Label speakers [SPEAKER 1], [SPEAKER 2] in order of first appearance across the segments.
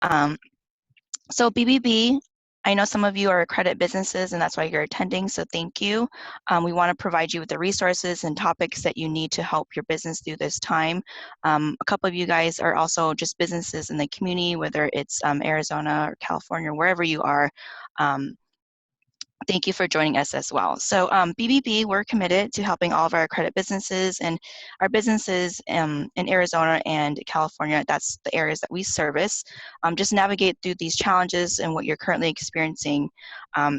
[SPEAKER 1] Um, so BBB, I know some of you are accredited businesses and that's why you're attending, so thank you. We want to provide you with the resources and topics that you need to help your business through this time. A couple of you guys are also just businesses in the community, whether it's Arizona or California, wherever you are. Thank you for joining us as well. So BBB, we're committed to helping all of our accredited businesses and our businesses in Arizona and California, that's the areas that we service, just navigate through these challenges and what you're currently experiencing.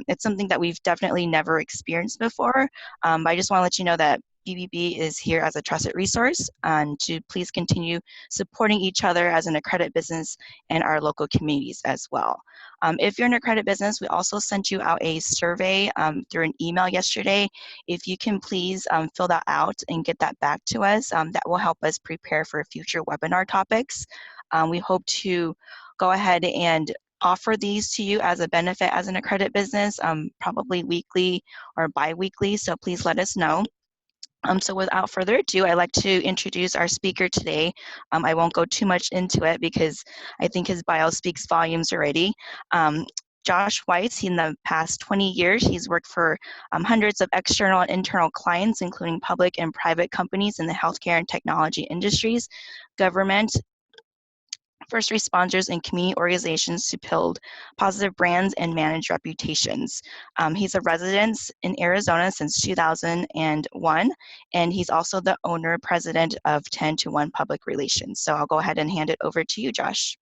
[SPEAKER 1] It's something that we've definitely never experienced before, but I just want to let you know that BBB is here as a trusted resource and to please continue supporting each other as an accredited business and our local communities as well. If you're an accredited business, we also sent you out a survey through an email yesterday. If you can please fill that out and get that back to us, that will help us prepare for future webinar topics. We hope to go ahead and offer these to you as a benefit as an accredited business, probably weekly or bi-weekly, so please let us know. So without further ado, I'd like to introduce our speaker today. I won't go too much into it because I think his bio speaks volumes already. Josh Weiss, in the past 20 years, he's worked for hundreds of external and internal clients, including public and private companies in the healthcare and technology industries, government, first responders, and community organizations to build positive brands and manage reputations. He's a resident in Arizona since 2001, and he's also the owner president of 10 to 1 Public Relations. So I'll go ahead and hand it over to you, Josh.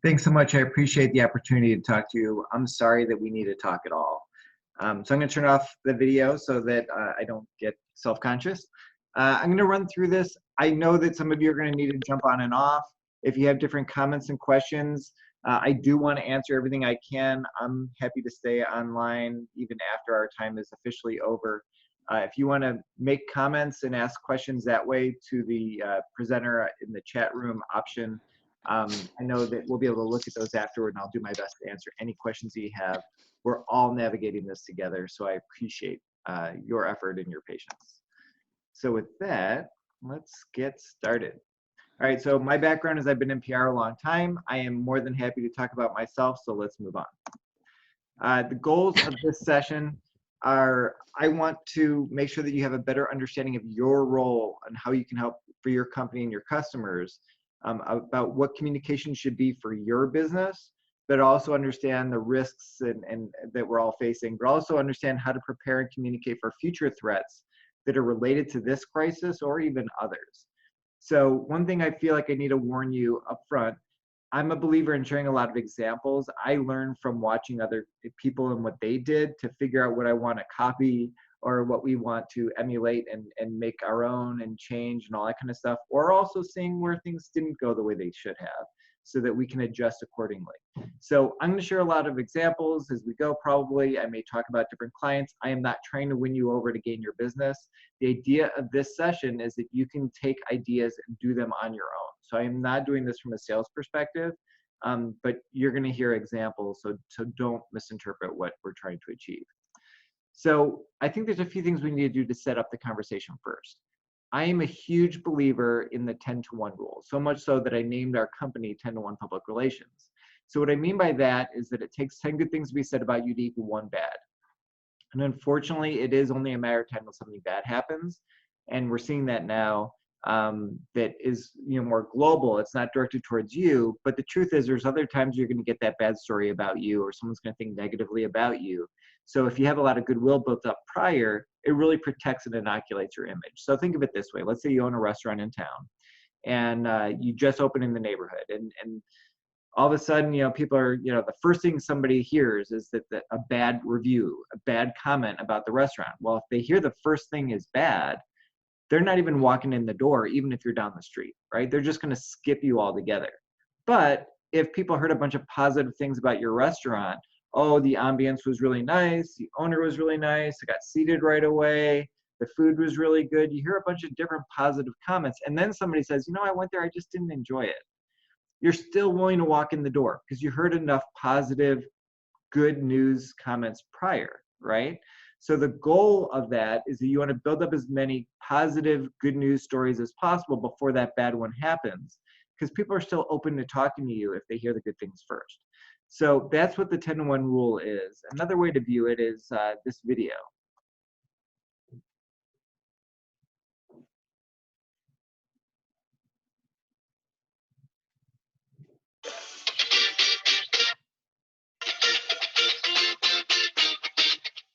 [SPEAKER 2] Thanks so much. I appreciate the opportunity to talk to you. I'm sorry that we need to talk at all. So I'm going to turn off the video so that I don't get self-conscious. I'm going to run through this. I know that some of you are going to need to jump on and off. If you have different comments and questions, I do want to answer everything I can. I'm happy to stay online even after our time is officially over. If you want to make comments and ask questions that way to the presenter in the chat room option, I know that we'll be able to look at those afterward, and I'll do my best to answer any questions that you have. We're all navigating this together, so I appreciate your effort and your patience. So with that, let's get started. All right, so my background is I've been in PR a long time. I am more than happy to talk about myself, so let's move on. The goals of this session are, I want to make sure that you have a better understanding of your role and how you can help for your company and your customers, about what communication should be for your business, but also understand the risks and that we're all facing, but also understand how to prepare and communicate for future threats that are related to this crisis or even others. So one thing I feel like I need to warn you up front, I'm a believer in sharing a lot of examples. I learned from watching other people and what they did to figure out what I want to copy or what we want to emulate and make our own and change and all that kind of stuff, or also seeing where things didn't go the way they should have so that we can adjust accordingly. So I'm going to share a lot of examples as we go probably. I may talk about different clients. I am not trying to win you over to gain your business. The idea of this session is that you can take ideas and do them on your own. So I am not doing this from a sales perspective, but you're going to hear examples, so don't misinterpret what we're trying to achieve. So I think there's a few things we need to do to set up the conversation first. I am a huge believer in the 10 to 1 rule, so much so that I named our company 10 to 1 Public Relations. So what I mean by that is that it takes 10 good things to be said about you to equal 1 bad. And unfortunately, it is only a matter of time till something bad happens. And we're seeing that now, that is more global. It's not directed towards you, but the truth is there's other times you're going to get that bad story about you, or someone's going to think negatively about you. So if you have a lot of goodwill built up prior, it really protects and inoculates your image. So think of it this way. Let's say you own a restaurant in town and you just open in the neighborhood, and all of a sudden, people are, the first thing somebody hears is that a bad review, a bad comment about the restaurant. Well, if they hear the first thing is bad, they're not even walking in the door, even if you're down the street, right? They're just going to skip you altogether. But if people heard a bunch of positive things about your restaurant, oh, the ambience was really nice, the owner was really nice, I got seated right away, the food was really good. You hear a bunch of different positive comments, and then somebody says, I went there, I just didn't enjoy it. You're still willing to walk in the door because you heard enough positive, good news comments prior, right? So the goal of that is that you want to build up as many positive, good news stories as possible before that bad one happens. because people are still open to talking to you if they hear the good things first. So that's what the 10-to-1 rule is. Another way to view it is this video.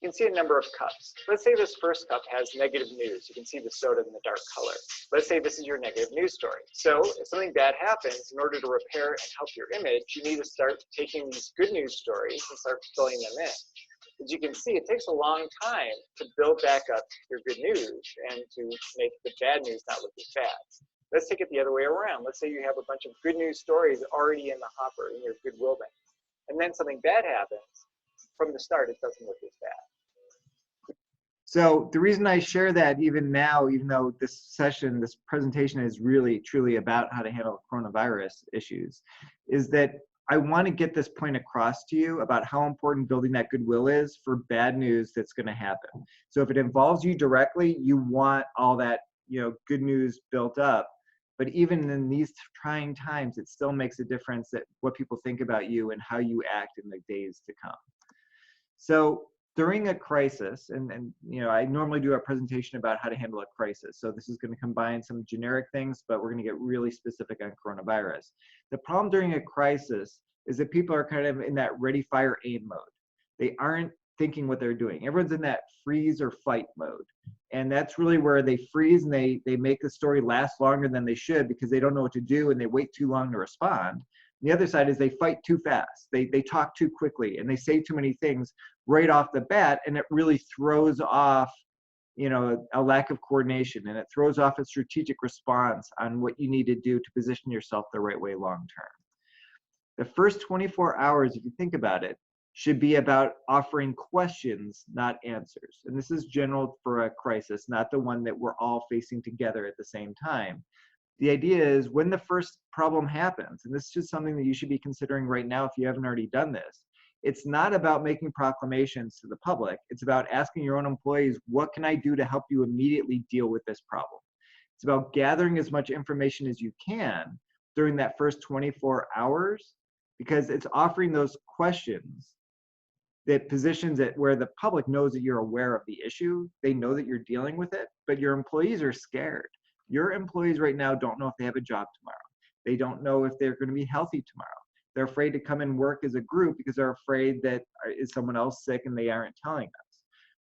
[SPEAKER 2] You can see a number of cups. Let's say this first cup has negative news. You can see the soda in the dark color. Let's say this is your negative news story. So if something bad happens, in order to repair and help your image, you need to start taking these good news stories and start filling them in. As you can see, it takes a long time to build back up your good news and to make the bad news not look as bad. Let's take it the other way around. Let's say you have a bunch of good news stories already in the hopper in your goodwill bank, and then something bad happens. From the start, it doesn't look as bad. So the reason I share that even now, even though this presentation is really truly about how to handle coronavirus issues, is that I want to get this point across to you about how important building that goodwill is for bad news that's going to happen. So if it involves you directly, you want all that, good news built up. But even in these trying times, it still makes a difference that what people think about you and how you act in the days to come. So during a crisis, and I normally do a presentation about how to handle a crisis. So this is going to combine some generic things, but we're going to get really specific on coronavirus. The problem during a crisis is that people are kind of in that ready, fire, aim mode. They aren't thinking what they're doing. Everyone's in that freeze or fight mode. And that's really where they freeze and they make the story last longer than they should because they don't know what to do and they wait too long to respond. The other side is they fight too fast. They talk too quickly and they say too many things right off the bat, and it really throws off, a lack of coordination, and it throws off a strategic response on what you need to do to position yourself the right way long term. The first 24 hours, if you think about it, should be about offering questions, not answers. And this is general for a crisis, not the one that we're all facing together at the same time. The idea is when the first problem happens, and this is just something that you should be considering right now if you haven't already done this, it's not about making proclamations to the public. It's about asking your own employees, what can I do to help you immediately deal with this problem? It's about gathering as much information as you can during that first 24 hours, because it's offering those questions that positions it where the public knows that you're aware of the issue. They know that you're dealing with it, but your employees are scared. Your employees right now don't know if they have a job tomorrow. They don't know if they're going to be healthy tomorrow. They're afraid to come and work as a group because they're afraid that is someone else sick and they aren't telling us.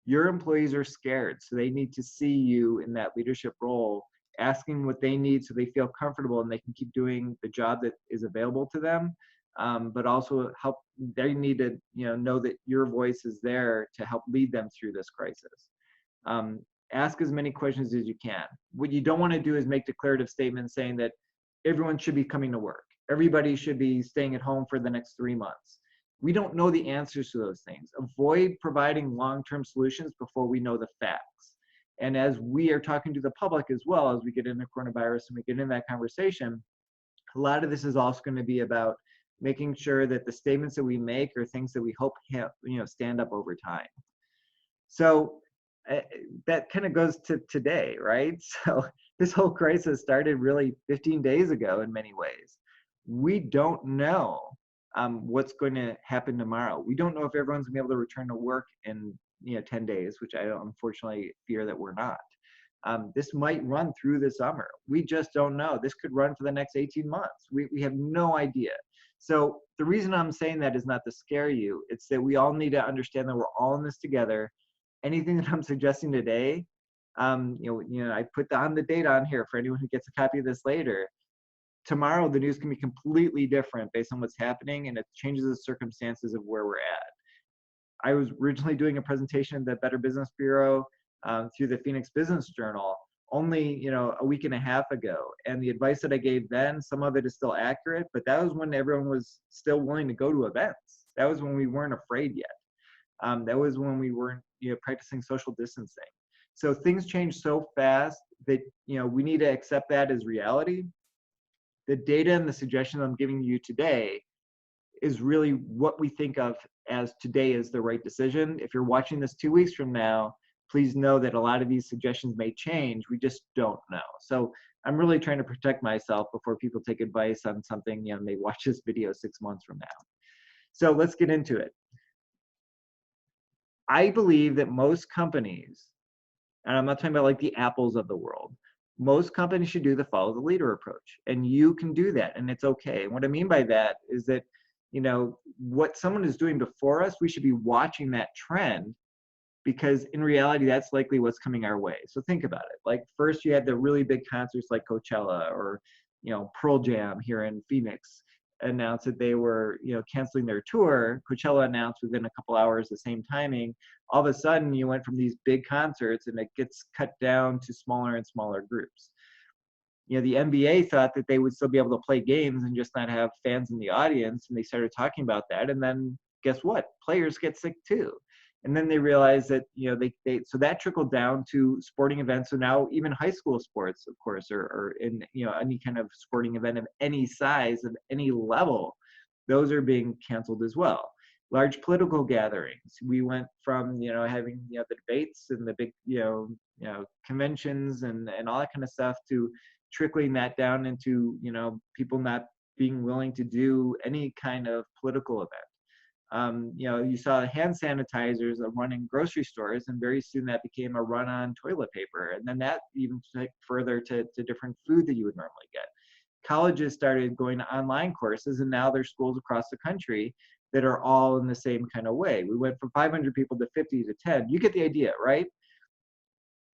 [SPEAKER 2] Your employees are scared, so they need to see you in that leadership role, asking what they need so they feel comfortable and they can keep doing the job that is available to them, but also help. They need to know that your voice is there to help lead them through this crisis. Ask as many questions as you can. What you don't want to do is make declarative statements saying that everyone should be coming to work. Everybody should be staying at home for the next 3 months. We don't know the answers to those things. Avoid providing long-term solutions before we know the facts. And as we are talking to the public as well, as we get into coronavirus and we get into that conversation, a lot of this is also going to be about making sure that the statements that we make are things that we hope stand up over time. So that kind of goes to today, right? So this whole crisis started really 15 days ago in many ways. We don't know what's going to happen tomorrow. We don't know if everyone's going to be able to return to work in 10 days, which I unfortunately fear that we're not. This might run through the summer. We just don't know. This could run for the next 18 months. We have no idea. So the reason I'm saying that is not to scare you. It's that we all need to understand that we're all in this together. Anything that I'm suggesting today, I put on the date on here for anyone who gets a copy of this later. Tomorrow, the news can be completely different based on what's happening, and it changes the circumstances of where we're at. I was originally doing a presentation at the Better Business Bureau through the Phoenix Business Journal only a week and a half ago, and the advice that I gave then, some of it is still accurate, but that was when everyone was still willing to go to events. That was when we weren't afraid yet. That was when we weren't practicing social distancing. So things change so fast that we need to accept that as reality. The data and the suggestions I'm giving you today is really what we think of as today is the right decision. If you're watching this 2 weeks from now, please know that a lot of these suggestions may change. We just don't know. So I'm really trying to protect myself before people take advice on something, and they watch this video 6 months from now. So let's get into it. I believe that most companies, and I'm not talking about like the Apples of the world, most companies should do the follow the leader approach. And you can do that, and it's okay. And what I mean by that is that, what someone is doing before us, we should be watching that trend, because in reality, that's likely what's coming our way. So think about it. Like, first you had the really big concerts like Coachella, or, Pearl Jam here in Phoenix announced that they were, canceling their tour. Coachella announced within a couple hours the same timing. All of a sudden, you went from these big concerts, and it gets cut down to smaller and smaller groups. The NBA thought that they would still be able to play games and just not have fans in the audience, and they started talking about that. And then guess what? Players get sick too. And then they realized that, so that trickled down to sporting events. So now even high school sports, of course, or in, any kind of sporting event of any size, of any level, those are being canceled as well. Large political gatherings. We went from, having, the debates and the big, conventions and all that kind of stuff, to trickling that down into, people not being willing to do any kind of political event. You saw hand sanitizers run in grocery stores, and very soon that became a run on toilet paper. And then that even took further to different food that you would normally get. Colleges started going to online courses, and now there's schools across the country that are all in the same kind of way. We went from 500 people to 50 to 10. You get the idea, right?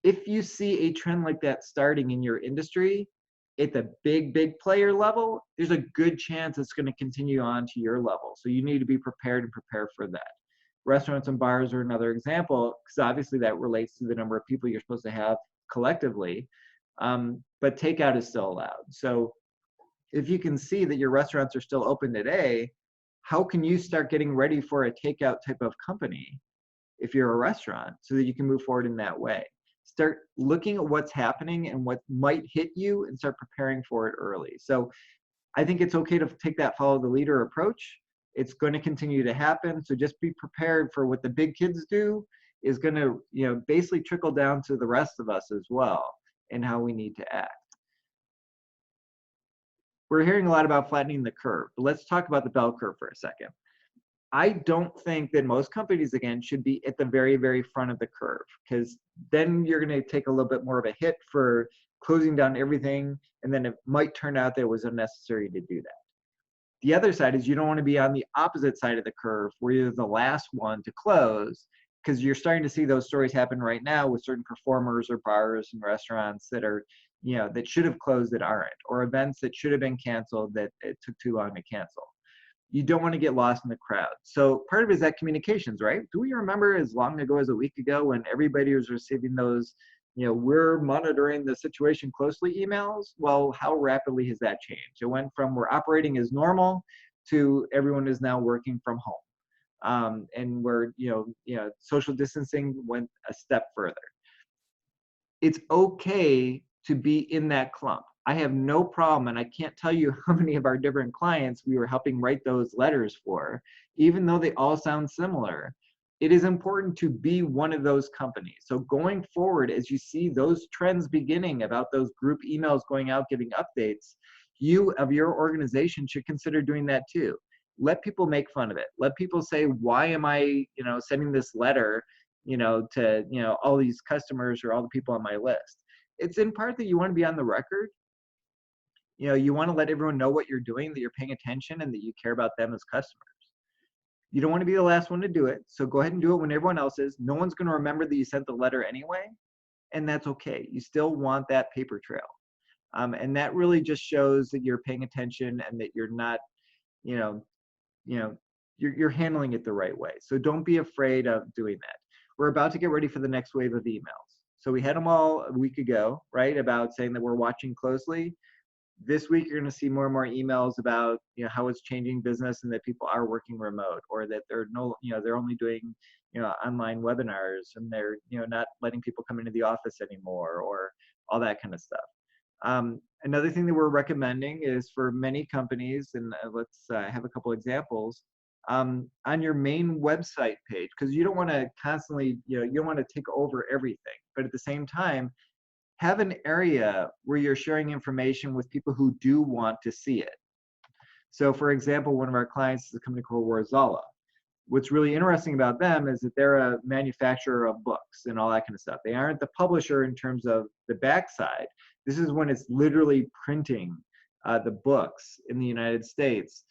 [SPEAKER 2] If you see a trend like that starting in your industry at the big player level, there's a good chance it's going to continue on to your level. So you need to be prepared and prepare for that. Restaurants and bars are another example, because obviously that relates to the number of people you're supposed to have collectively. But takeout is still allowed. So if you can see that your restaurants are still open today, how can you start getting ready for a takeout type of company if you're a restaurant, so that you can move forward in that way? Start looking at what's happening and what might hit you, and start preparing for it early. So I think it's okay to take that follow the leader approach. It's going to continue to happen. So just be prepared for what the big kids do is going to, basically trickle down to the rest of us as well, and how we need to act. We're hearing a lot about flattening the curve, but let's talk about the bell curve for a second. I don't think that most companies, again, should be at the very front of the curve, because then you're going to take a little bit more of a hit for closing down everything, and then it might turn out that it was unnecessary to do that. The other side is you don't want to be on the opposite side of the curve, where you're the last one to close, because you're starting to see those stories happen right now with certain performers or bars and restaurants that are, that should have closed that aren't, or events that should have been canceled that it took too long to cancel. You don't want to get lost in the crowd. So part of it is that communications, right? Do we remember as long ago as a week ago when everybody was receiving those, we're monitoring the situation closely emails? Well, how rapidly has that changed? It went from we're operating as normal to everyone is now working from home. And we're, social distancing went a step further. It's okay to be in that clump. I have no problem, and I can't tell you how many of our different clients we were helping write those letters for, even though they all sound similar. It is important to be one of those companies. So going forward, as you see those trends beginning about those group emails going out, giving updates, you of your organization should consider doing that too. Let people make fun of it. Let people say, why am I, sending this letter, to, all these customers or all the people on my list? It's in part that you want to be on the record. You want to let everyone know what you're doing, that you're paying attention, and that you care about them as customers. You don't want to be the last one to do it. So go ahead and do it when everyone else is. No one's going to remember that you sent the letter anyway, and that's okay. You still want that paper trail. And that really just shows that you're paying attention, and that you're not, you're handling it the right way. So don't be afraid of doing that. We're about to get ready for the next wave of emails. So we had them all a week ago, right, about saying that we're watching closely. This week, you're going to see more and more emails about, how it's changing business, and that people are working remote, or that they're they're only doing, online webinars, and they're, not letting people come into the office anymore, or all that kind of stuff. Another thing that we're recommending is for many companies, and let's have a couple examples. on your main website page, because you don't want to constantly, you don't want to take over everything, but at the same time, have an area where you're sharing information with people who do want to see it. So for example, one of our clients is a company called Warzala. What's really interesting about them is that they're a manufacturer of books and all that kind of stuff. They aren't the publisher in terms of the backside. This is when it's literally printing the books in the United States,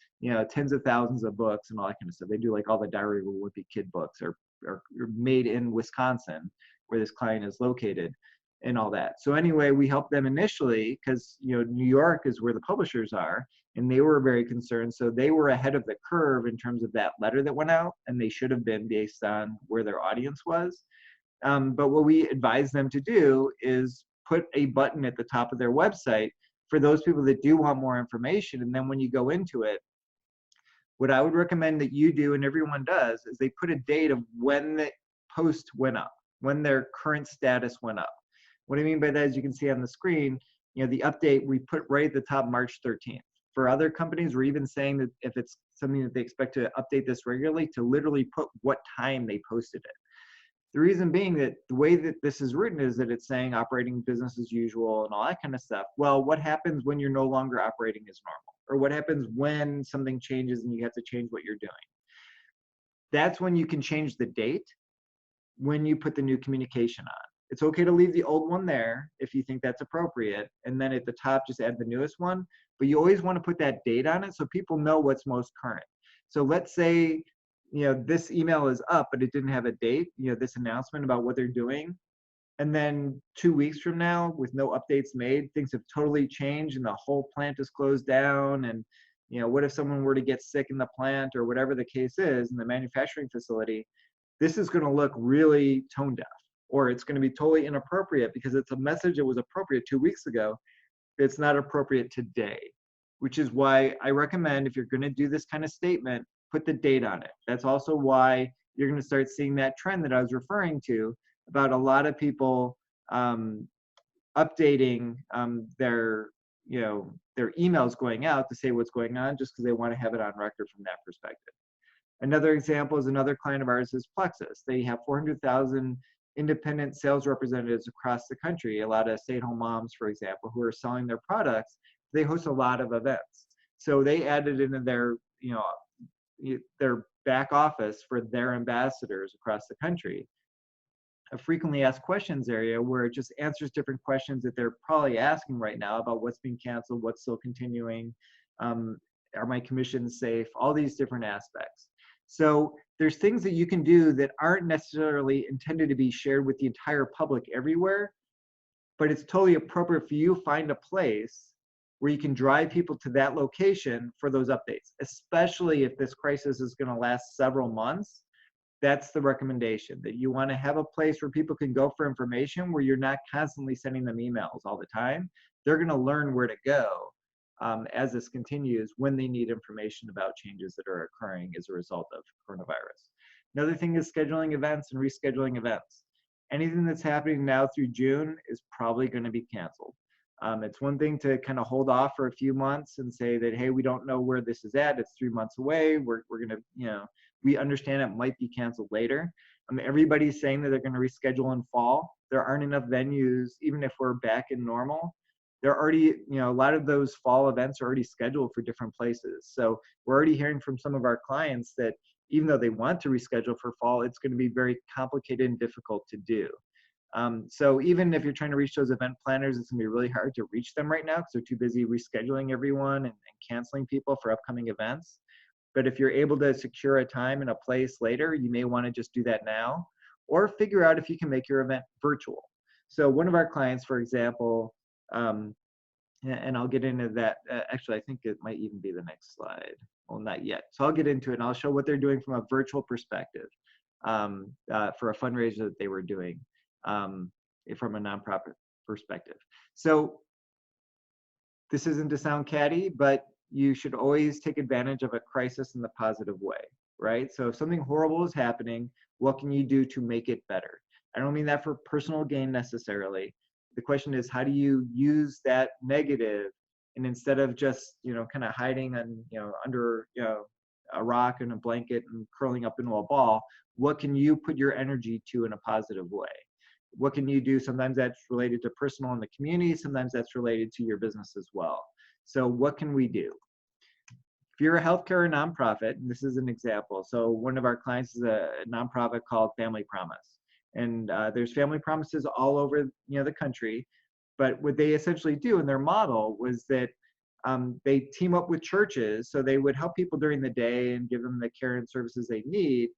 [SPEAKER 2] tens of thousands of books and all that kind of stuff. They do like all the Diary of a Wimpy Kid books are made in Wisconsin, where this client is located and all that. So anyway, we helped them initially because New York is where the publishers are, and they were very concerned. So they were ahead of the curve in terms of that letter that went out, and they should have been based on where their audience was. But what we advise them to do is put a button at the top of their website for those people that do want more information. And then when you go into it, what I would recommend that you do, and everyone does, is they put a date of when the post went up, when their current status went up. What I mean by that, as you can see on the screen, the update we put right at the top, March 13th. For other companies, we're even saying that if it's something that they expect to update this regularly, to literally put what time they posted it. The reason being that the way that this is written is that it's saying operating business as usual and all that kind of stuff. Well, what happens when you're no longer operating as normal? Or what happens when something changes and you have to change what you're doing? That's when you can change the date, when you put the new communication on. It's okay to leave the old one there if you think that's appropriate, and then at the top just add the newest one, but you always want to put that date on it so people know what's most current. So let's say this email is up, but it didn't have a date, this announcement about what they're doing, and then 2 weeks from now, with no updates made, things have totally changed and the whole plant is closed down, and what if someone were to get sick in the plant, or whatever the case is in the manufacturing facility? This is going to look really tone deaf, or it's going to be totally inappropriate because it's a message that was appropriate 2 weeks ago. It's not appropriate today, which is why I recommend, if you're going to do this kind of statement, put the date on it. That's also why you're going to start seeing that trend that I was referring to about a lot of people updating their emails going out to say what's going on, just because they want to have it on record from that perspective. Another example is another client of ours is Plexus. They have 400,000 independent sales representatives across the country, a lot of stay-at-home moms, for example, who are selling their products. They host a lot of events. So they added into their back office for their ambassadors across the country a frequently asked questions area where it just answers different questions that they're probably asking right now about what's being canceled, what's still continuing, are my commissions safe, all these different aspects. So there's things that you can do that aren't necessarily intended to be shared with the entire public everywhere, but it's totally appropriate for you to find a place where you can drive people to that location for those updates, especially if this crisis is going to last several months. That's the recommendation, that you want to have a place where people can go for information, where you're not constantly sending them emails all the time. They're going to learn where to go as this continues when they need information about changes that are occurring as a result of coronavirus. Another thing is scheduling events and rescheduling events. Anything that's happening now through June is probably going to be canceled. It's one thing to kind of hold off for a few months and say that, hey, we don't know where this is at. It's 3 months away. We're going to, we understand it might be canceled later. Everybody's saying that they're going to reschedule in fall. There aren't enough venues, even if we're back in normal. They're already, a lot of those fall events are already scheduled for different places. So we're already hearing from some of our clients that even though they want to reschedule for fall, it's going to be very complicated and difficult to do. So even if you're trying to reach those event planners, it's going to be really hard to reach them right now because they're too busy rescheduling everyone and canceling people for upcoming events. But if you're able to secure a time and a place later, you may want to just do that now, or figure out if you can make your event virtual. So one of our clients, for example, and I'll get into that. Actually, I think it might even be the next slide. Well, not yet. So I'll get into it and I'll show what they're doing from a virtual perspective for a fundraiser that they were doing from a nonprofit perspective. So this isn't to sound catty, but you should always take advantage of a crisis in the positive way, right? So if something horrible is happening, what can you do to make it better? I don't mean that for personal gain necessarily. The question is, how do you use that negative, and instead of just kind of hiding and under a rock and a blanket and curling up into a ball. What can you put your energy to in a positive way? What can you do? Sometimes that's related to personal and the community. Sometimes that's related to your business as well. So what can we do? If you're a healthcare or nonprofit, and this is an example. So one of our clients is a nonprofit called Family Promise. And there's family promises all over the country. But what they essentially do in their model was that they team up with churches. So they would help people during the day and give them the care and services they need.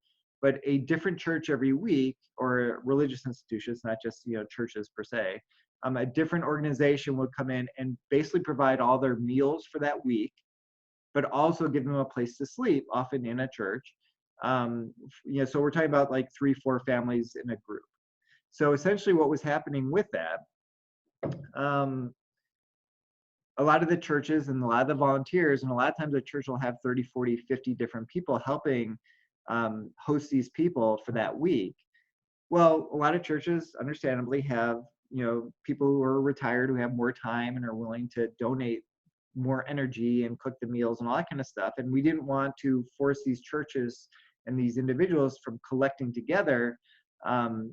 [SPEAKER 2] But a different church every week, or religious institutions, not just churches per se, a different organization would come in and basically provide all their meals for that week, but also give them a place to sleep, often in a church. So we're talking about like 3-4 families in a group. So essentially what was happening with that, a lot of the churches and a lot of the volunteers, and a lot of times the church will have 30, 40, 50 different people helping host these people for that week. Well, a lot of churches understandably have people who are retired, who have more time and are willing to donate more energy and cook the meals and all that kind of stuff. And we didn't want to force these churches and these individuals from collecting together, from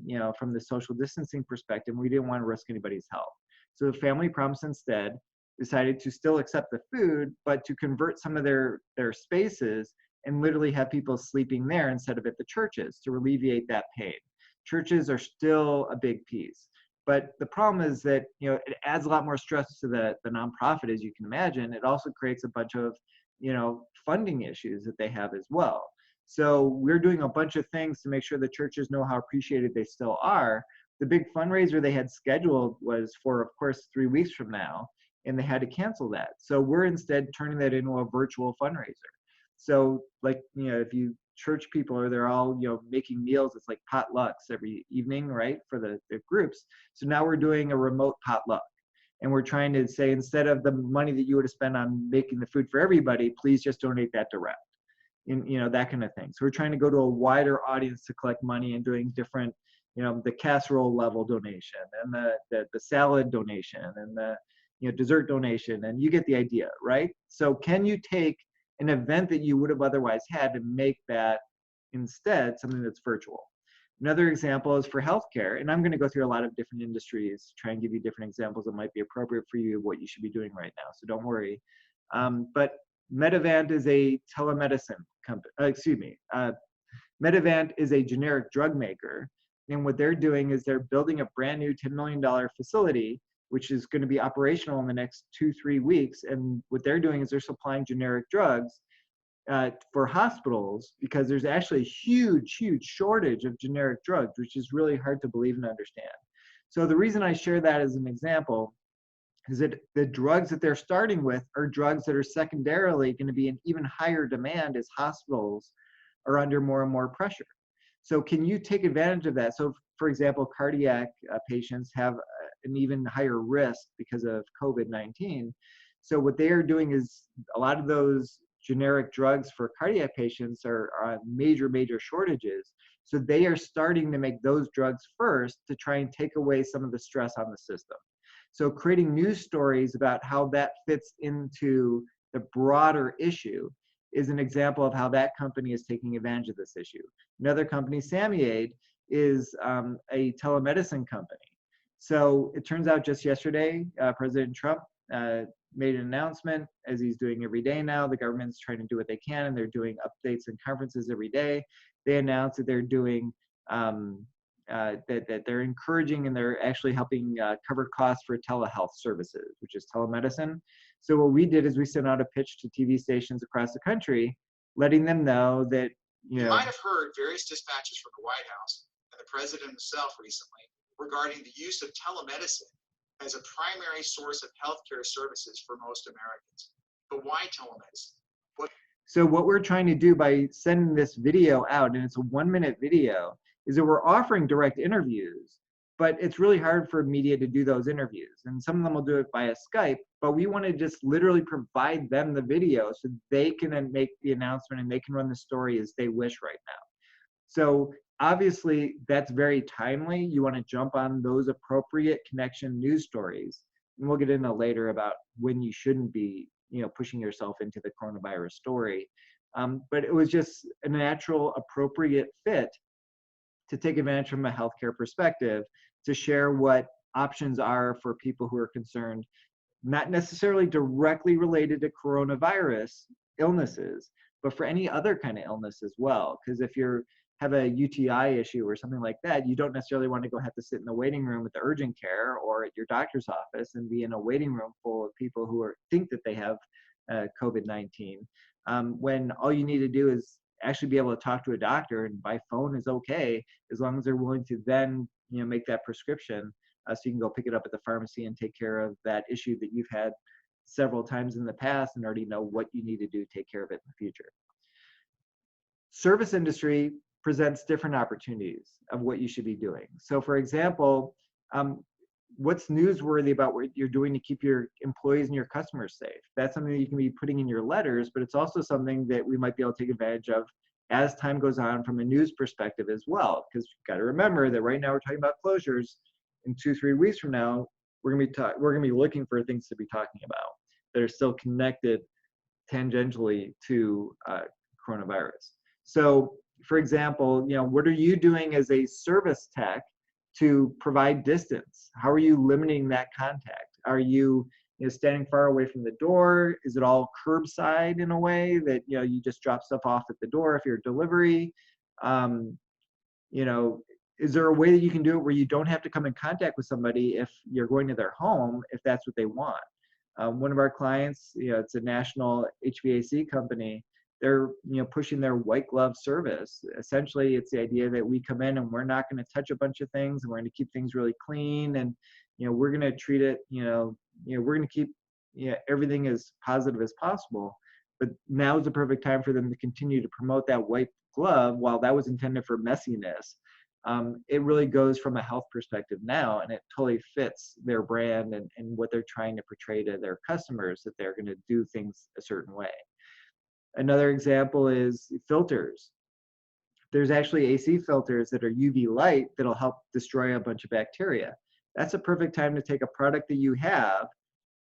[SPEAKER 2] the social distancing perspective. We didn't want to risk anybody's health. So Family Promise instead decided to still accept the food, but to convert some of their spaces and literally have people sleeping there instead of at the churches to alleviate that pain. Churches are still a big piece. But the problem is that it adds a lot more stress to the nonprofit, as you can imagine. It also creates a bunch of funding issues that they have as well. So we're doing a bunch of things to make sure the churches know how appreciated they still are. The big fundraiser they had scheduled was for, of course, 3 weeks from now, and they had to cancel that. So we're instead turning that into a virtual fundraiser. So like, if you church people are, they're all, making meals, it's like potlucks every evening, right, for the groups. So now we're doing a remote potluck. And we're trying to say, instead of the money that you would have spent on making the food for everybody, please just donate that direct. That kind of thing. So we're trying to go to a wider audience to collect money and doing different, the casserole level donation and the salad donation and the dessert donation, and you get the idea, right? So can you take an event that you would have otherwise had and make that instead something that's virtual? Another example is for healthcare, and I'm going to go through a lot of different industries, try and give you different examples that might be appropriate for you, what you should be doing right now, so don't worry. But Medivant is a telemedicine company, Medivant is a generic drug maker, and what they're doing is they're building a brand new $10 million facility, which is going to be operational in the next 2-3 weeks. And what they're doing is they're supplying generic drugs for hospitals, because there's actually a huge, huge shortage of generic drugs, which is really hard to believe and understand. So the reason I share that as an example is that the drugs that they're starting with are drugs that are secondarily going to be in even higher demand as hospitals are under more and more pressure. So can you take advantage of that? So for example, cardiac patients have an even higher risk because of COVID-19. So what they are doing is, a lot of those generic drugs for cardiac patients are on major, major shortages. So they are starting to make those drugs first to try and take away some of the stress on the system. So creating news stories about how that fits into the broader issue is an example of how that company is taking advantage of this issue. Another company, SamiAid, is a telemedicine company. So it turns out just yesterday, President Trump made an announcement, as he's doing every day now. The government's trying to do what they can, and they're doing updates and conferences every day. They announced that they're doing, that they're encouraging and they're actually helping cover costs for telehealth services, which is telemedicine. So what we did is we sent out a pitch to TV stations across the country, letting them know that,
[SPEAKER 3] You might have heard various dispatches from the White House and the president himself recently regarding the use of telemedicine as a primary source of healthcare services for most Americans. But why telemedicine?
[SPEAKER 2] So what we're trying to do by sending this video out, and it's a 1-minute video, is that we're offering direct interviews, but it's really hard for media to do those interviews. And some of them will do it via Skype, but we want to just literally provide them the video so they can then make the announcement and they can run the story as they wish right now. So obviously that's very timely. You want to jump on those appropriate connection news stories. And we'll get into later about when you shouldn't be, pushing yourself into the coronavirus story. But it was just a natural, appropriate fit to take advantage from a healthcare perspective to share what options are for people who are concerned, not necessarily directly related to coronavirus illnesses, but for any other kind of illness as well. Because if you have a UTI issue or something like that, you don't necessarily want to go have to sit in the waiting room at the urgent care or at your doctor's office and be in a waiting room full of people who think that they have COVID-19. When all you need to do is actually be able to talk to a doctor, and by phone is okay, as long as they're willing to then make that prescription, so you can go pick it up at the pharmacy and take care of that issue that you've had several times in the past and already know what you need to do to take care of it in the future. Service industry presents different opportunities of what you should be doing. So for example, what's newsworthy about what you're doing to keep your employees and your customers safe? That's something that you can be putting in your letters, but it's also something that we might be able to take advantage of as time goes on from a news perspective as well. Because you've got to remember that right now we're talking about closures. In 2-3 weeks from now, we're gonna be looking for things to be talking about that are still connected tangentially to coronavirus. So, for example, what are you doing as a service tech to provide distance? How are you limiting that contact? Are you, standing far away from the door? Is it all curbside in a way that you just drop stuff off at the door if you're a delivery? Is there a way that you can do it where you don't have to come in contact with somebody if you're going to their home, if that's what they want? One of our clients, it's a national HVAC company. They're pushing their white glove service. Essentially, it's the idea that we come in and we're not going to touch a bunch of things, and we're going to keep things really clean, and we're going to treat it, we're going to keep everything as positive as possible. But now is the perfect time for them to continue to promote that white glove. While that was intended for messiness, it really goes from a health perspective now, and it totally fits their brand and what they're trying to portray to their customers, that they're going to do things a certain way. Another example is filters. There's actually AC filters that are UV light that'll help destroy a bunch of bacteria. That's a perfect time to take a product that you have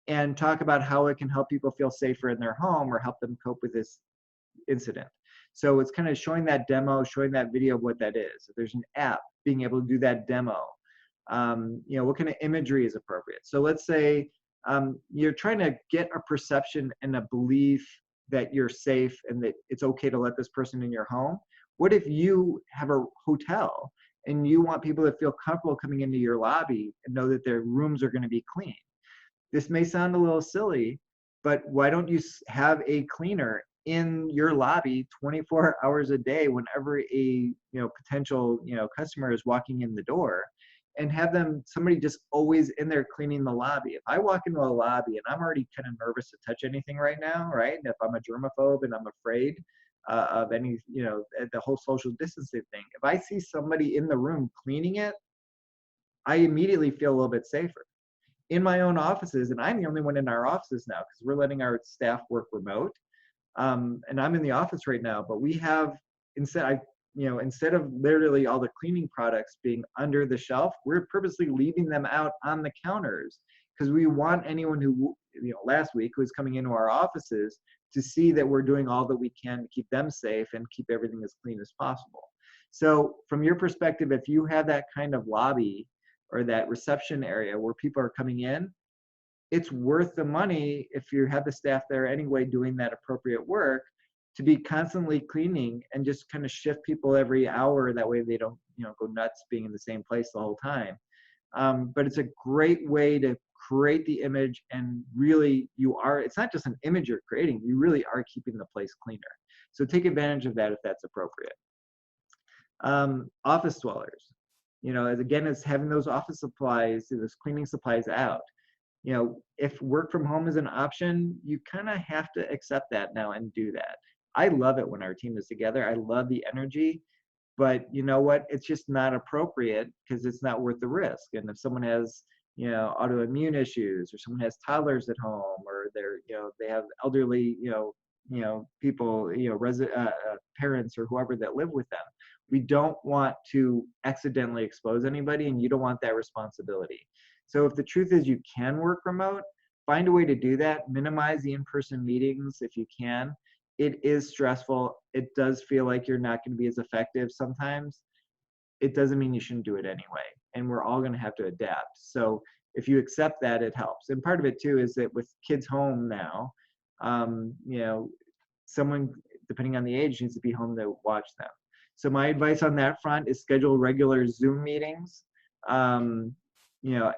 [SPEAKER 2] and talk about how it can help people feel safer in their home or help them cope with this incident. So it's kind of showing that demo, showing that video of what that is. If there's an app, being able to do that demo. What kind of imagery is appropriate? So let's say you're trying to get a perception and a belief that you're safe and that it's okay to let this person in your home. What if you have a hotel and you want people to feel comfortable coming into your lobby and know that their rooms are going to be clean? This may sound a little silly, but why don't you have a cleaner in your lobby 24 hours a day whenever a potential customer is walking in the door, and have somebody just always in there cleaning the lobby? If I walk into a lobby and I'm already kind of nervous to touch anything right now, right? And if I'm a germaphobe and I'm afraid of any, the whole social distancing thing, if I see somebody in the room cleaning it, I immediately feel a little bit safer. In my own offices, and I'm the only one in our offices now because we're letting our staff work remote, and I'm in the office right now, but we have, instead of literally all the cleaning products being under the shelf, we're purposely leaving them out on the counters because we want anyone who, last week, who is coming into our offices to see that we're doing all that we can to keep them safe and keep everything as clean as possible. So from your perspective, if you have that kind of lobby or that reception area where people are coming in, it's worth the money, if you have the staff there anyway doing that appropriate work, to be constantly cleaning and just kind of shift people every hour. That way they don't go nuts being in the same place the whole time. But it's a great way to create the image, and really it's not just an image you're creating, you really are keeping the place cleaner. So take advantage of that if that's appropriate. Office dwellers, again, it's having those office supplies, those cleaning supplies out. If work from home is an option, you kind of have to accept that now and do that. I love it when our team is together. I love the energy, but you know what? It's just not appropriate because it's not worth the risk. And if someone has, autoimmune issues, or someone has toddlers at home, or they have elderly, people, parents or whoever that live with them, we don't want to accidentally expose anybody, and you don't want that responsibility. So if the truth is you can work remote, find a way to do that. Minimize the in-person meetings if you can. it is stressful. It does feel like you're not going to be as effective sometimes. It doesn't mean you shouldn't do it anyway. And we're all going to have to adapt. So if you accept that, it helps. And part of it too is that with kids home now, you know, someone, depending on the age, needs to be home to watch them. So my advice on that front is schedule regular Zoom meetings. You know,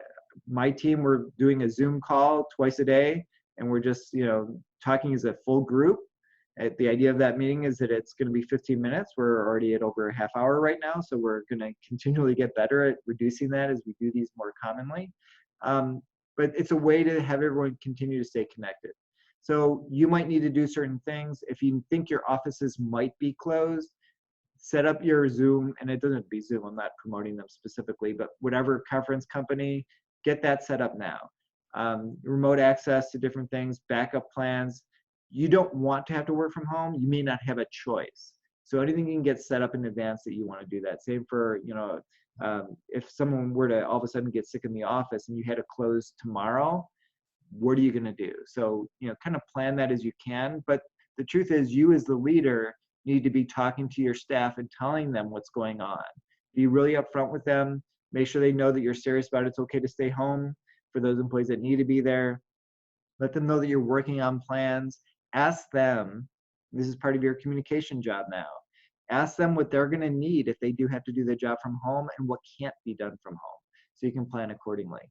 [SPEAKER 2] my team, we're doing a Zoom call twice a day, and we're just, you know, talking as a full group. The idea of that meeting is that it's going to be 15 minutes. We're already at over a half hour right now, so we're going to continually get better at reducing that as we do these more commonly. But it's a way to have everyone continue to stay connected. So you might need to do certain things. If you think your offices might be closed, set up your Zoom, and it doesn't be Zoom, I'm not promoting them specifically, but whatever conference company, get that set up now. Remote access to different things, backup plans. You don't want to have to work from home, you may not have a choice. So anything you can get set up in advance that you want to do that. Same for, you know, if someone were to all of a sudden get sick in the office and you had to close tomorrow, what are you going to do? So, you know, kind of plan that as you can. But the truth is, you as the leader need to be talking to your staff and telling them what's going on. Be really upfront with them. Make sure they know that you're serious about it. It's okay to stay home for those employees that need to be there. Let them know that you're working on plans. Ask them, this is part of your communication job now. Ask them what they're going to need if they do have to do the job from home and what can't be done from home, so you can plan accordingly.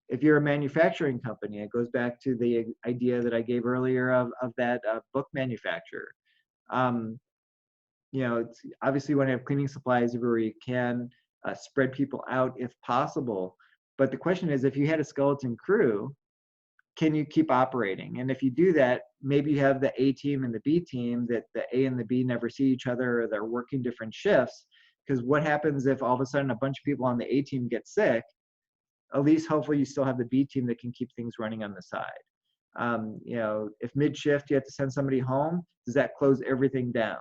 [SPEAKER 2] If you're a manufacturing company, it goes back to the idea that I gave earlier of that book manufacturer. You know, it's obviously you want to have cleaning supplies everywhere you can, spread people out if possible. But the question is, if you had a skeleton crew, can you keep operating? And if you do that, maybe you have the A team and the B team, that the A and the B never see each other, or they're working different shifts. Because what happens if all of a sudden a bunch of people on the A team get sick? At least hopefully you still have the B team that can keep things running on the side. You know, if mid-shift you have to send somebody home, does that close everything down?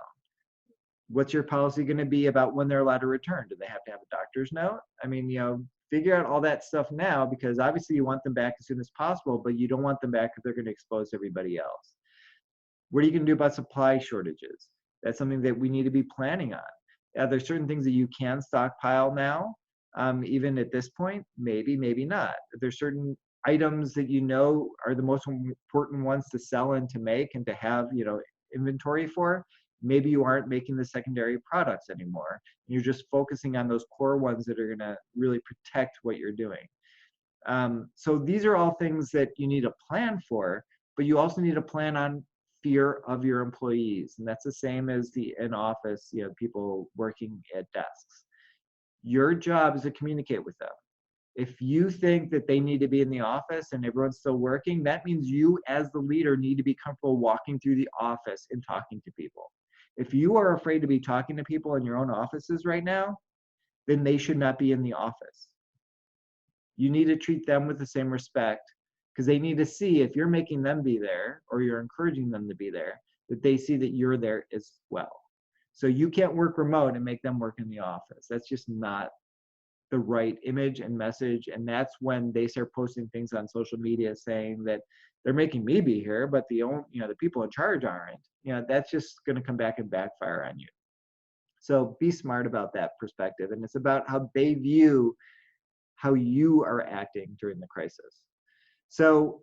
[SPEAKER 2] What's your policy going to be about when they're allowed to return? Do they have to have a doctor's note? I mean, you know, figure out all that stuff now, because obviously you want them back as soon as possible, but you don't want them back if they're going to expose everybody else. What are you going to do about supply shortages? That's something that we need to be planning on. There's certain things that you can stockpile now, even at this point, maybe, maybe not. There's certain items that you know are the most important ones to sell and to make and to have, you know, inventory for. Maybe you aren't making the secondary products anymore. You're just focusing on those core ones that are going to really protect what you're doing. So these are all things that you need a plan for, but you also need a plan on fear of your employees. And that's the same as the in-office, you know, people working at desks. Your job is to communicate with them. If you think that they need to be in the office and everyone's still working, that means you as the leader need to be comfortable walking through the office and talking to people. If you are afraid to be talking to people in your own offices right now, then they should not be in the office. You need to treat them with the same respect, because they need to see, if you're making them be there or you're encouraging them to be there, that they see that you're there as well. So you can't work remote and make them work in the office. That's just not the right image and message. And that's when they start posting things on social media saying that they're making me be here, but the people in charge aren't. You know, that's just going to come back and backfire on you. So be smart about that perspective. And it's about how they view how you are acting during the crisis. So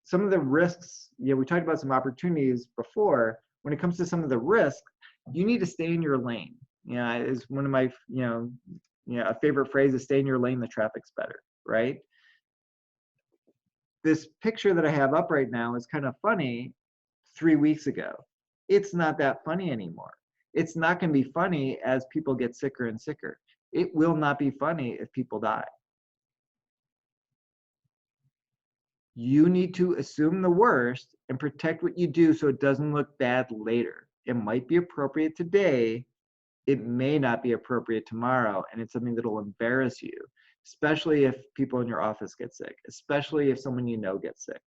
[SPEAKER 2] some of the risks, you know, we talked about some opportunities before. When it comes to some of the risks, you need to stay in your lane. You know, is one of my, a favorite phrase is stay in your lane, the traffic's better, right? This picture that I have up right now is kind of funny 3 weeks ago. It's not that funny anymore. It's not going to be funny as people get sicker and sicker. It will not be funny if people die. You need to assume the worst and protect what you do so it doesn't look bad later. It might be appropriate today. It may not be appropriate tomorrow, and it's something that will embarrass you, especially if people in your office get sick, especially if someone you know gets sick.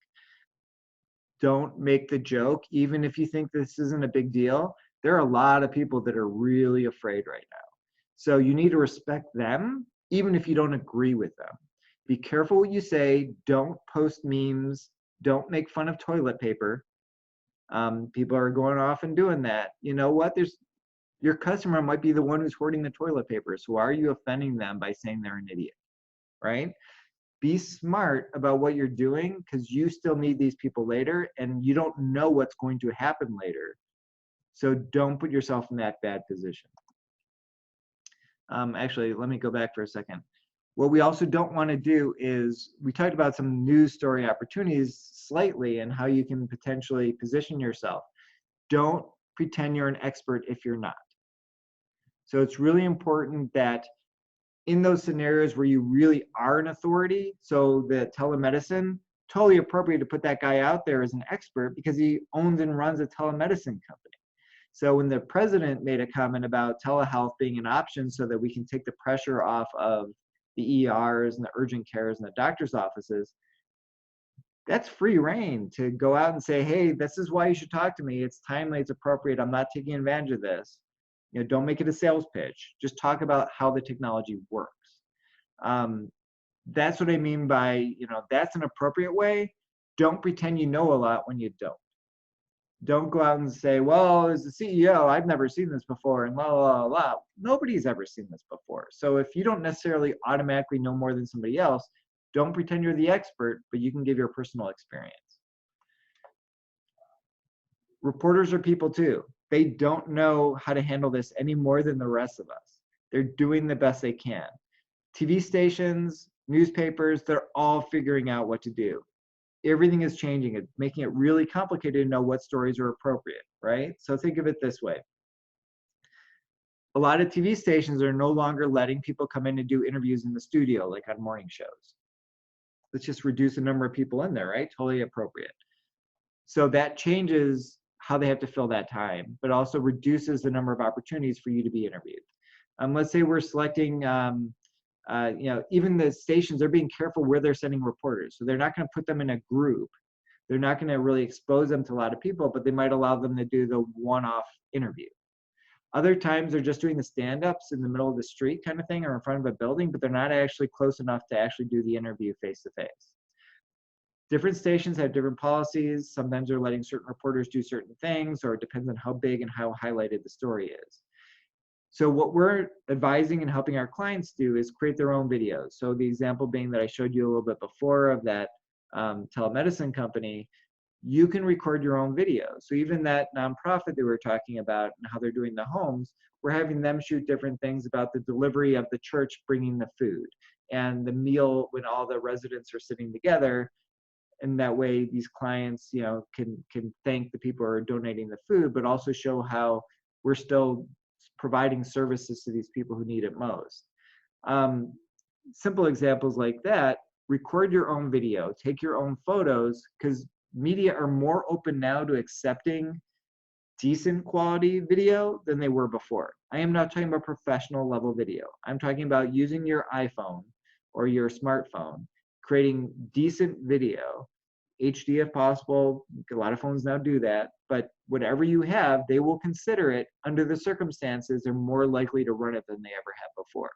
[SPEAKER 2] Don't make the joke, even if you think this isn't a big deal. There are a lot of people that are really afraid right now. So you need to respect them, even if you don't agree with them. Be careful what you say. Don't post memes. Don't make fun of toilet paper. People are going off and doing that. You know what? Your customer might be the one who's hoarding the toilet paper. So why are you offending them by saying they're an idiot, right? Be smart about what you're doing, because you still need these people later and you don't know what's going to happen later. So don't put yourself in that bad position. Actually, let me go back for a second. What we also don't want to do is, we talked about some news story opportunities slightly and how you can potentially position yourself. Don't pretend you're an expert if you're not. So it's really important that in those scenarios where you really are an authority, so the telemedicine, totally appropriate to put that guy out there as an expert because he owns and runs a telemedicine company. So when the president made a comment about telehealth being an option so that we can take the pressure off of the ERs and the urgent cares and the doctor's offices, that's free reign to go out and say, hey, this is why you should talk to me. It's timely, it's appropriate. I'm not taking advantage of this. You know, don't make it a sales pitch. Just talk about how the technology works. That's what I mean by, you know, that's an appropriate way. Don't pretend you know a lot when you don't. Don't go out and say, well, as the CEO, I've never seen this before, and la, la, la, la. Nobody's ever seen this before. So if you don't necessarily automatically know more than somebody else, don't pretend you're the expert, but you can give your personal experience. Reporters are people too. They don't know how to handle this any more than the rest of us. They're doing the best they can. TV stations, newspapers, they're all figuring out what to do. Everything is changing. It's making it really complicated to know what stories are appropriate, right? So think of it this way. A lot of TV stations are no longer letting people come in and do interviews in the studio, like on morning shows. Let's just reduce the number of people in there, right? Totally appropriate. So that changes how they have to fill that time, but also reduces the number of opportunities for you to be interviewed. Let's say we're selecting, you know, even the stations, they're being careful where they're sending reporters. So they're not going to put them in a group. They're not going to really expose them to a lot of people, but they might allow them to do the one-off interview. Other times they're just doing the stand-ups in the middle of the street kind of thing or in front of a building, but they're not actually close enough to actually do the interview face-to-face. Different stations have different policies. Sometimes they're letting certain reporters do certain things, or it depends on how big and how highlighted the story is. So what we're advising and helping our clients do is create their own videos. So the example being that I showed you a little bit before of that telemedicine company, you can record your own video. So even that nonprofit that we were talking about and how they're doing the homes, we're having them shoot different things about the delivery of the church bringing the food and the meal when all the residents are sitting together. And that way these clients, you know, can thank the people who are donating the food, but also show how we're still providing services to these people who need it most. Simple examples like that, record your own video, take your own photos, because media are more open now to accepting decent quality video than they were before. I am not talking about professional level video. I'm talking about using your iPhone or your smartphone, creating decent video, HD if possible. A lot of phones now do that, but whatever you have, they will consider it under the circumstances. They're more likely to run it than they ever have before.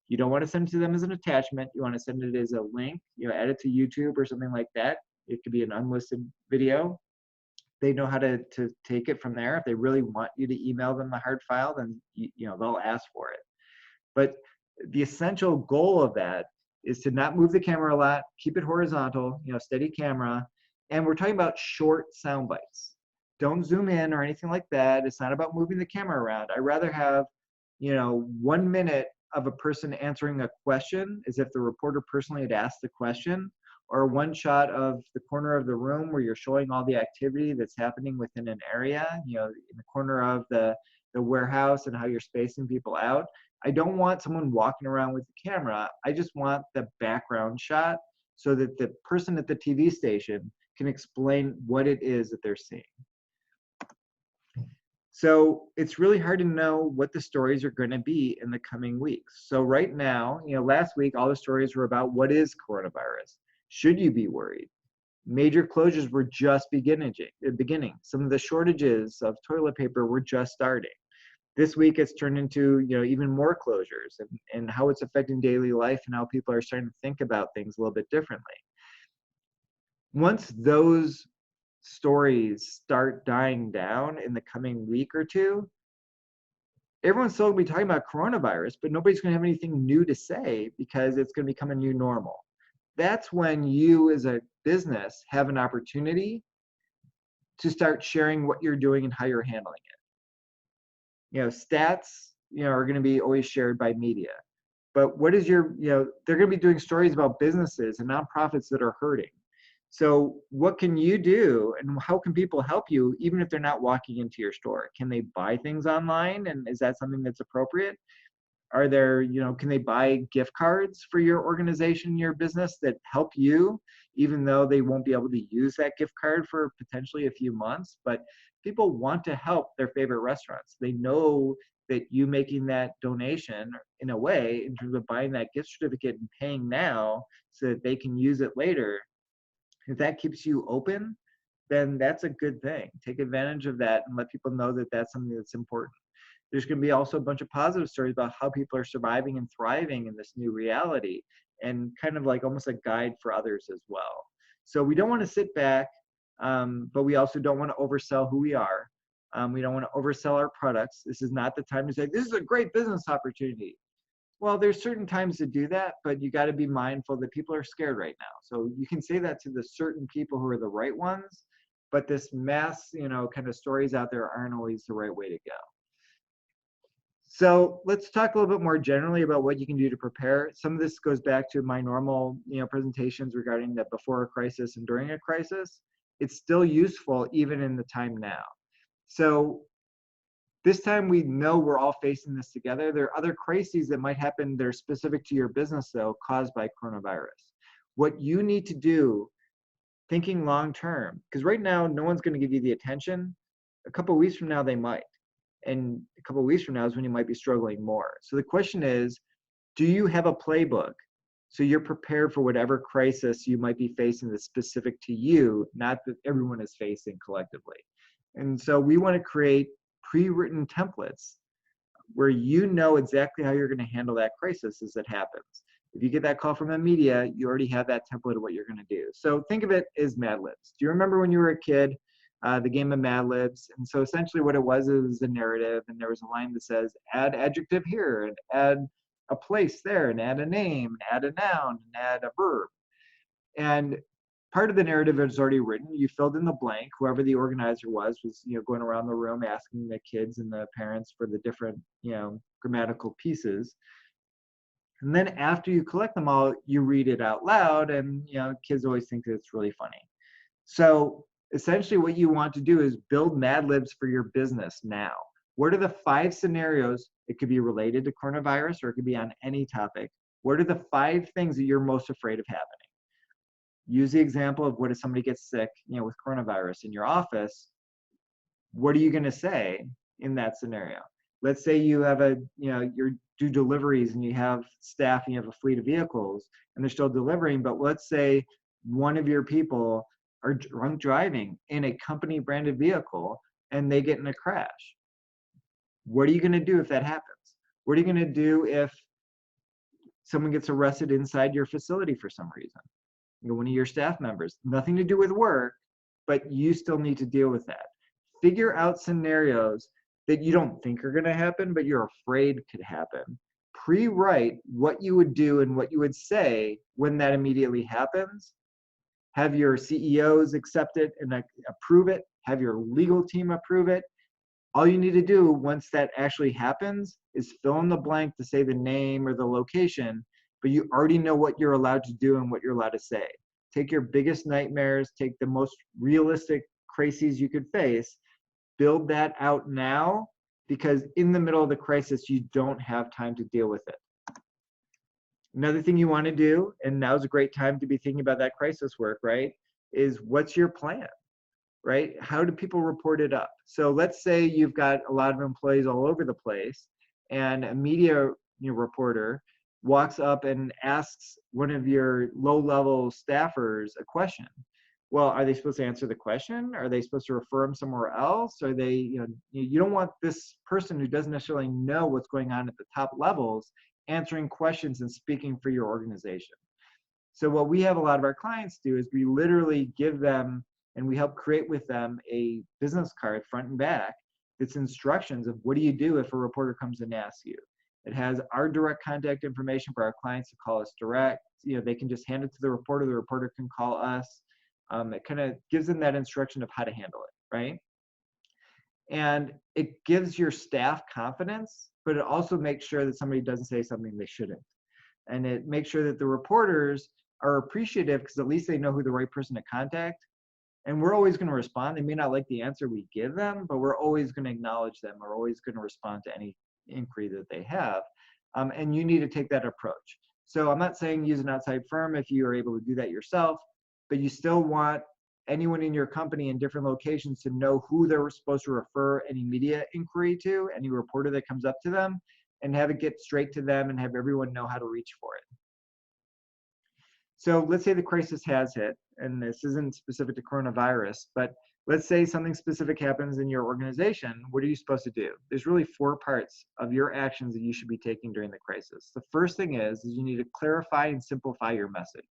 [SPEAKER 2] You don't want to send it to them as an attachment. You want to send it as a link, you know, add it to YouTube or something like that. It could be an unlisted video. They know how to take it from there. If they really want you to email them the hard file, then you know, they'll ask for it. But the essential goal of that is to not move the camera a lot, keep it horizontal, you know, steady camera. And we're talking about short sound bites. Don't zoom in or anything like that. It's not about moving the camera around. I'd rather have, you know, 1 minute of a person answering a question as if the reporter personally had asked the question, or one shot of the corner of the room where you're showing all the activity that's happening within an area, you know, in the corner of the warehouse and how you're spacing people out. I don't want someone walking around with the camera. I just want the background shot so that the person at the TV station can explain what it is that they're seeing. So it's really hard to know what the stories are going to be in the coming weeks. So right now, you know, last week, all the stories were about what is coronavirus. Should you be worried? Major closures were just beginning. Some of the shortages of toilet paper were just starting. This week, it's turned into, you know, even more closures and how it's affecting daily life and how people are starting to think about things a little bit differently. Once those stories start dying down in the coming week or two, everyone's still going to be talking about coronavirus, but nobody's going to have anything new to say because it's going to become a new normal. That's when you as a business have an opportunity to start sharing what you're doing and how you're handling it. Stats, are going to be always shared by media. But what is your, they're going to be doing stories about businesses and nonprofits that are hurting. So what can you do and how can people help you even if they're not walking into your store? Can they buy things online, and is that something that's appropriate? Are there, can they buy gift cards for your organization, your business that help you, even though they won't be able to use that gift card for potentially a few months? But people want to help their favorite restaurants. They know that you making that donation in a way, in terms of buying that gift certificate and paying now so that they can use it later, if that keeps you open, then that's a good thing. Take advantage of that and let people know that that's something that's important. There's going to be also a bunch of positive stories about how people are surviving and thriving in this new reality, and kind of like almost a guide for others as well. So we don't want to sit back, but we also don't want to oversell who we are. We don't want to oversell our products. This is not the time to say, this is a great business opportunity. Well, there's certain times to do that, but you got to be mindful that people are scared right now. So you can say that to the certain people who are the right ones, but this mass, kind of stories out there aren't always the right way to go. So let's talk a little bit more generally about what you can do to prepare. Some of this goes back to my normal, presentations regarding the before a crisis and during a crisis. It's still useful even in the time now. So this time we know we're all facing this together. There are other crises that might happen that are specific to your business, though, caused by coronavirus. What you need to do, thinking long term, because right now no one's going to give you the attention. A couple of weeks from now they might, and a couple of weeks from now is when you might be struggling more. So the question is, do you have a playbook so you're prepared for whatever crisis you might be facing that's specific to you, not that everyone is facing collectively? And so we want to create pre-written templates where you know exactly how you're going to handle that crisis as it happens. If you get that call from the media, you already have that template of what you're going to do. So think of it as Mad Libs. Do you remember when you were a kid, the game of Mad Libs? And so essentially what it was a narrative, and there was a line that says, add adjective here, and add a place there, and add a name, and add a noun, and add a verb. And part of the narrative is already written. You filled in the blank. Whoever the organizer was, going around the room asking the kids and the parents for the different, grammatical pieces. And then after you collect them all, you read it out loud, and kids always think that it's really funny. So essentially what you want to do is build Mad Libs for your business now. What are the 5 scenarios? It could be related to coronavirus, or it could be on any topic. What are the 5 things that you're most afraid of happening? Use the example of what if somebody gets sick, with coronavirus in your office. What are you going to say in that scenario? Let's say you have you do deliveries and you have staff and you have a fleet of vehicles and they're still delivering, but let's say one of your people are drunk driving in a company branded vehicle and they get in a crash. What are you going to do if that happens? What are you going to do if someone gets arrested inside your facility for some reason? One of your staff members, nothing to do with work, but you still need to deal with that. Figure out scenarios that you don't think are going to happen, but you're afraid could happen. Pre-write what you would do and what you would say when that immediately happens. Have your CEOs accept it and approve it. Have your legal team approve it. All you need to do once that actually happens is fill in the blank to say the name or the location, but you already know what you're allowed to do and what you're allowed to say. Take your biggest nightmares, take the most realistic crises you could face, build that out now, because in the middle of the crisis, you don't have time to deal with it. Another thing you want to do, and now's a great time to be thinking about that crisis work, right, is what's your plan, right? How do people report it up? So let's say you've got a lot of employees all over the place, and a media reporter walks up and asks one of your low-level staffers a question. Well, are they supposed to answer the question? Are they supposed to refer them somewhere else? Are they, you don't want this person who doesn't necessarily know what's going on at the top levels answering questions and speaking for your organization. So what we have a lot of our clients do is we literally give them And we help create with them a business card front and back that's instructions of what do you do if a reporter comes and asks you. It has our direct contact information for our clients to call us direct. They can just hand it to the reporter can call us. It kind of gives them that instruction of how to handle it, right? And it gives your staff confidence, but it also makes sure that somebody doesn't say something they shouldn't. And it makes sure that the reporters are appreciative because at least they know who the right person to contact. And we're always going to respond. They may not like the answer we give them, but we're always going to acknowledge them. We're always going to respond to any inquiry that they have. And you need to take that approach. So I'm not saying use an outside firm if you are able to do that yourself, but you still want anyone in your company in different locations to know who they're supposed to refer any media inquiry to, any reporter that comes up to them, and have it get straight to them and have everyone know how to reach for it. So let's say the crisis has hit, and this isn't specific to coronavirus, but let's say something specific happens in your organization. What are you supposed to do? There's really 4 parts of your actions that you should be taking during the crisis. The first thing is you need to clarify and simplify your message.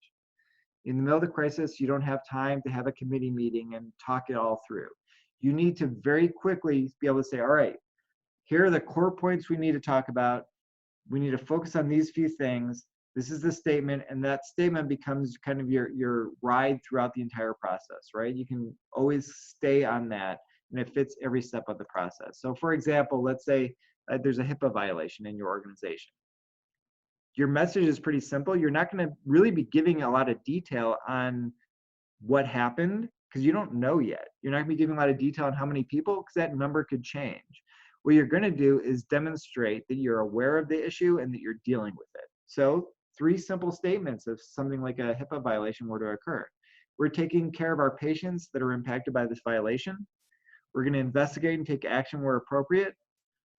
[SPEAKER 2] In the middle of the crisis, you don't have time to have a committee meeting and talk it all through. You need to very quickly be able to say, all right, here are the core points we need to talk about. We need to focus on these few things. This is the statement, and that statement becomes kind of your ride throughout the entire process, right? You can always stay on that, and it fits every step of the process. So for example, let's say there's a HIPAA violation in your organization. Your message is pretty simple. You're not going to really be giving a lot of detail on what happened because you don't know yet. You're not going to be giving a lot of detail on how many people because that number could change. What you're going to do is demonstrate that you're aware of the issue and that you're dealing with it. So 3 simple statements if something like a HIPAA violation were to occur. We're taking care of our patients that are impacted by this violation. We're going to investigate and take action where appropriate.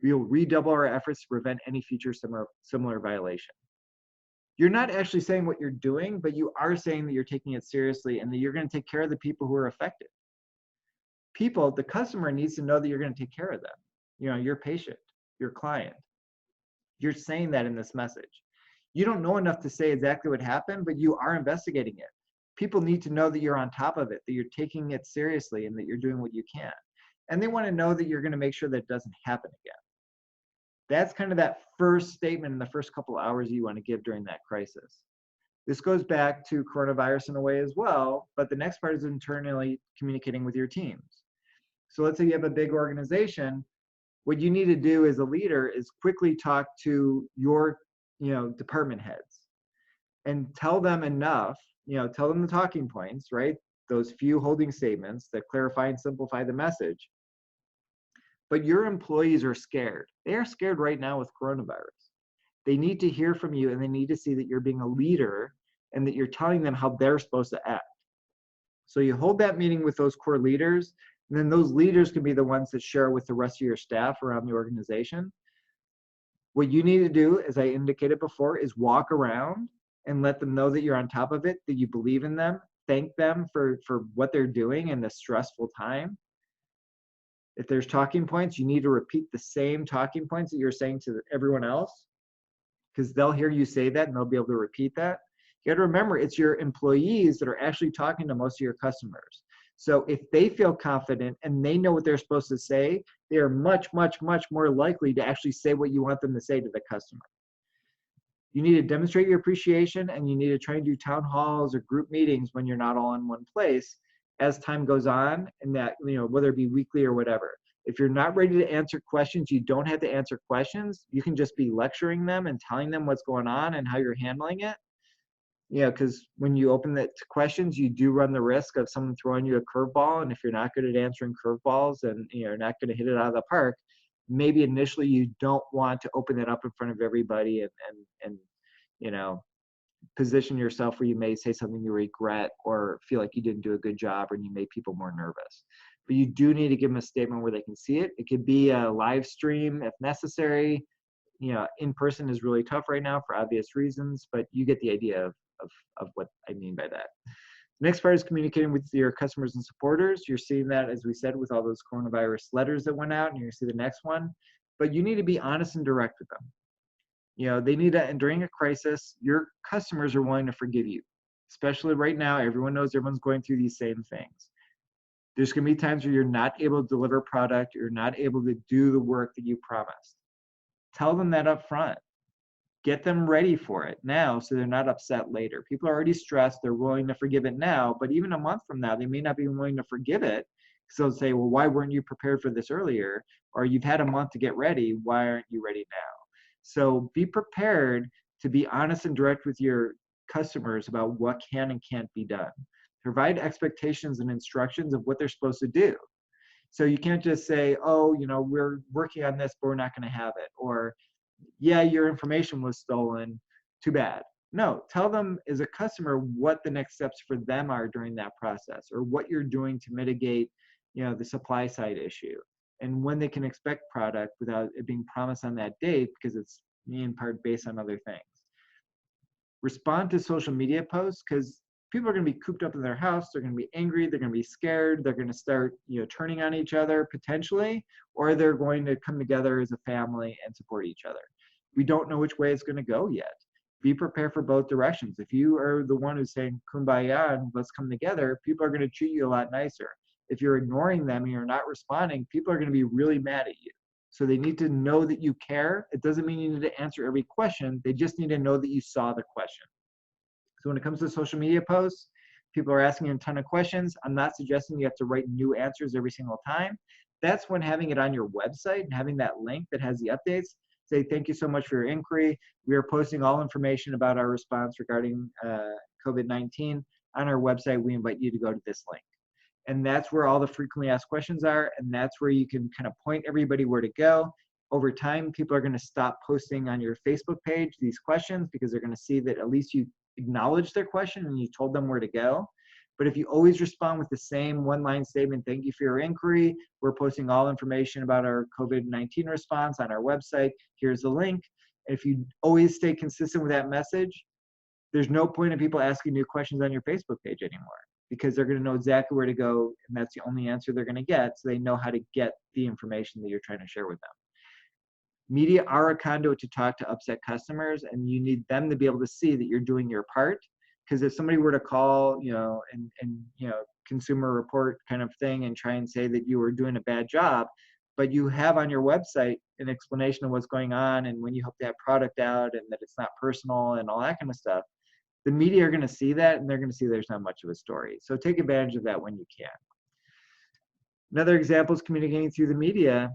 [SPEAKER 2] We will redouble our efforts to prevent any future similar violation. You're not actually saying what you're doing, but you are saying that you're taking it seriously and that you're going to take care of the people who are affected. The customer needs to know that you're going to take care of them. Your patient, your client. You're saying that in this message. You don't know enough to say exactly what happened, but you are investigating it. People need to know that you're on top of it, that you're taking it seriously, and that you're doing what you can. And they want to know that you're going to make sure that it doesn't happen again. That's kind of that first statement in the first couple of hours you want to give during that crisis. This goes back to coronavirus in a way as well, but the next part is internally communicating with your teams. So let's say you have a big organization. What you need to do as a leader is quickly talk to your department heads and tell them enough, tell them the talking points, right? Those few holding statements that clarify and simplify the message. But your employees are scared. They are scared right now with coronavirus. They need to hear from you and they need to see that you're being a leader and that you're telling them how they're supposed to act. So you hold that meeting with those core leaders, and then those leaders can be the ones that share with the rest of your staff around the organization. What you need to do, as I indicated before, is walk around and let them know that you're on top of it, that you believe in them, thank them for what they're doing in this stressful time. If there's talking points, you need to repeat the same talking points that you're saying to everyone else, because they'll hear you say that and they'll be able to repeat that. You got to remember, it's your employees that are actually talking to most of your customers. So if they feel confident and they know what they're supposed to say, they are much, much, much more likely to actually say what you want them to say to the customer. You need to demonstrate your appreciation, and you need to try and do town halls or group meetings when you're not all in one place as time goes on, and that, whether it be weekly or whatever. If you're not ready to answer questions, you don't have to answer questions. You can just be lecturing them and telling them what's going on and how you're handling it. Because when you open it to questions, you do run the risk of someone throwing you a curveball. And if you're not good at answering curveballs and you're not going to hit it out of the park, maybe initially you don't want to open it up in front of everybody and position yourself where you may say something you regret or feel like you didn't do a good job, or you made people more nervous. But you do need to give them a statement where they can see it. It could be a live stream if necessary. In person is really tough right now for obvious reasons, but you get the idea of what I mean by that. The next part is communicating with your customers and supporters. You're seeing that, as we said, with all those coronavirus letters that went out, and you're gonna see the next one. But you need to be honest and direct with them. They need to, and during a crisis, your customers are willing to forgive you. Especially right now, everyone knows everyone's going through these same things. There's going to be times where you're not able to deliver product, you're not able to do the work that you promised. Tell them that up front. Get them ready for it now so they're not upset later. People are already stressed, they're willing to forgive it now, but even a month from now, they may not be willing to forgive it. So they'll say, well, why weren't you prepared for this earlier? Or you've had a month to get ready, why aren't you ready now? So be prepared to be honest and direct with your customers about what can and can't be done. Provide expectations and instructions of what they're supposed to do. So you can't just say, oh, you know, we're working on this, but we're not going to have it. Or, yeah, your information was stolen, too bad. No, tell them as a customer what the next steps for them are during that process, or what you're doing to mitigate, you know, the supply side issue, and when they can expect product without it being promised on that date, because it's in part based on other things. Respond to social media posts, because people are going to be cooped up in their house. They're going to be angry. They're going to be scared. They're going to start, you know, turning on each other potentially, or they're going to come together as a family and support each other. We don't know which way it's going to go yet. Be prepared for both directions. If you are the one who's saying kumbaya and let's come together, people are going to treat you a lot nicer. If you're ignoring them and you're not responding, people are going to be really mad at you. So they need to know that you care. It doesn't mean you need to answer every question. They just need to know that you saw the question. So when it comes to social media posts, people are asking you a ton of questions. I'm not suggesting you have to write new answers every single time. That's when having it on your website and having that link that has the updates, say, thank you so much for your inquiry. We are posting all information about our response regarding COVID-19 on our website. We invite you to go to this link. And that's where all the frequently asked questions are. And that's where you can kind of point everybody where to go. Over time, people are going to stop posting on your Facebook page these questions, because they're going to see that at least you acknowledged their question and you told them where to go. But if you always respond with the same one-line statement, thank you for your inquiry, we're posting all information about our COVID-19 response on our website, here's the link. And if you always stay consistent with that message, there's no point in people asking new questions on your Facebook page anymore, because they're going to know exactly where to go, and that's the only answer they're going to get, so they know how to get the information that you're trying to share with them. Media are a conduit to talk to upset customers, and you need them to be able to see that you're doing your part. Because if somebody were to call, you know, and you know, consumer report kind of thing and try and say that you were doing a bad job, but you have on your website an explanation of what's going on and when you hope to have product out and that it's not personal and all that kind of stuff, the media are going to see that and they're going to see there's not much of a story. So take advantage of that when you can. Another example is communicating through the media.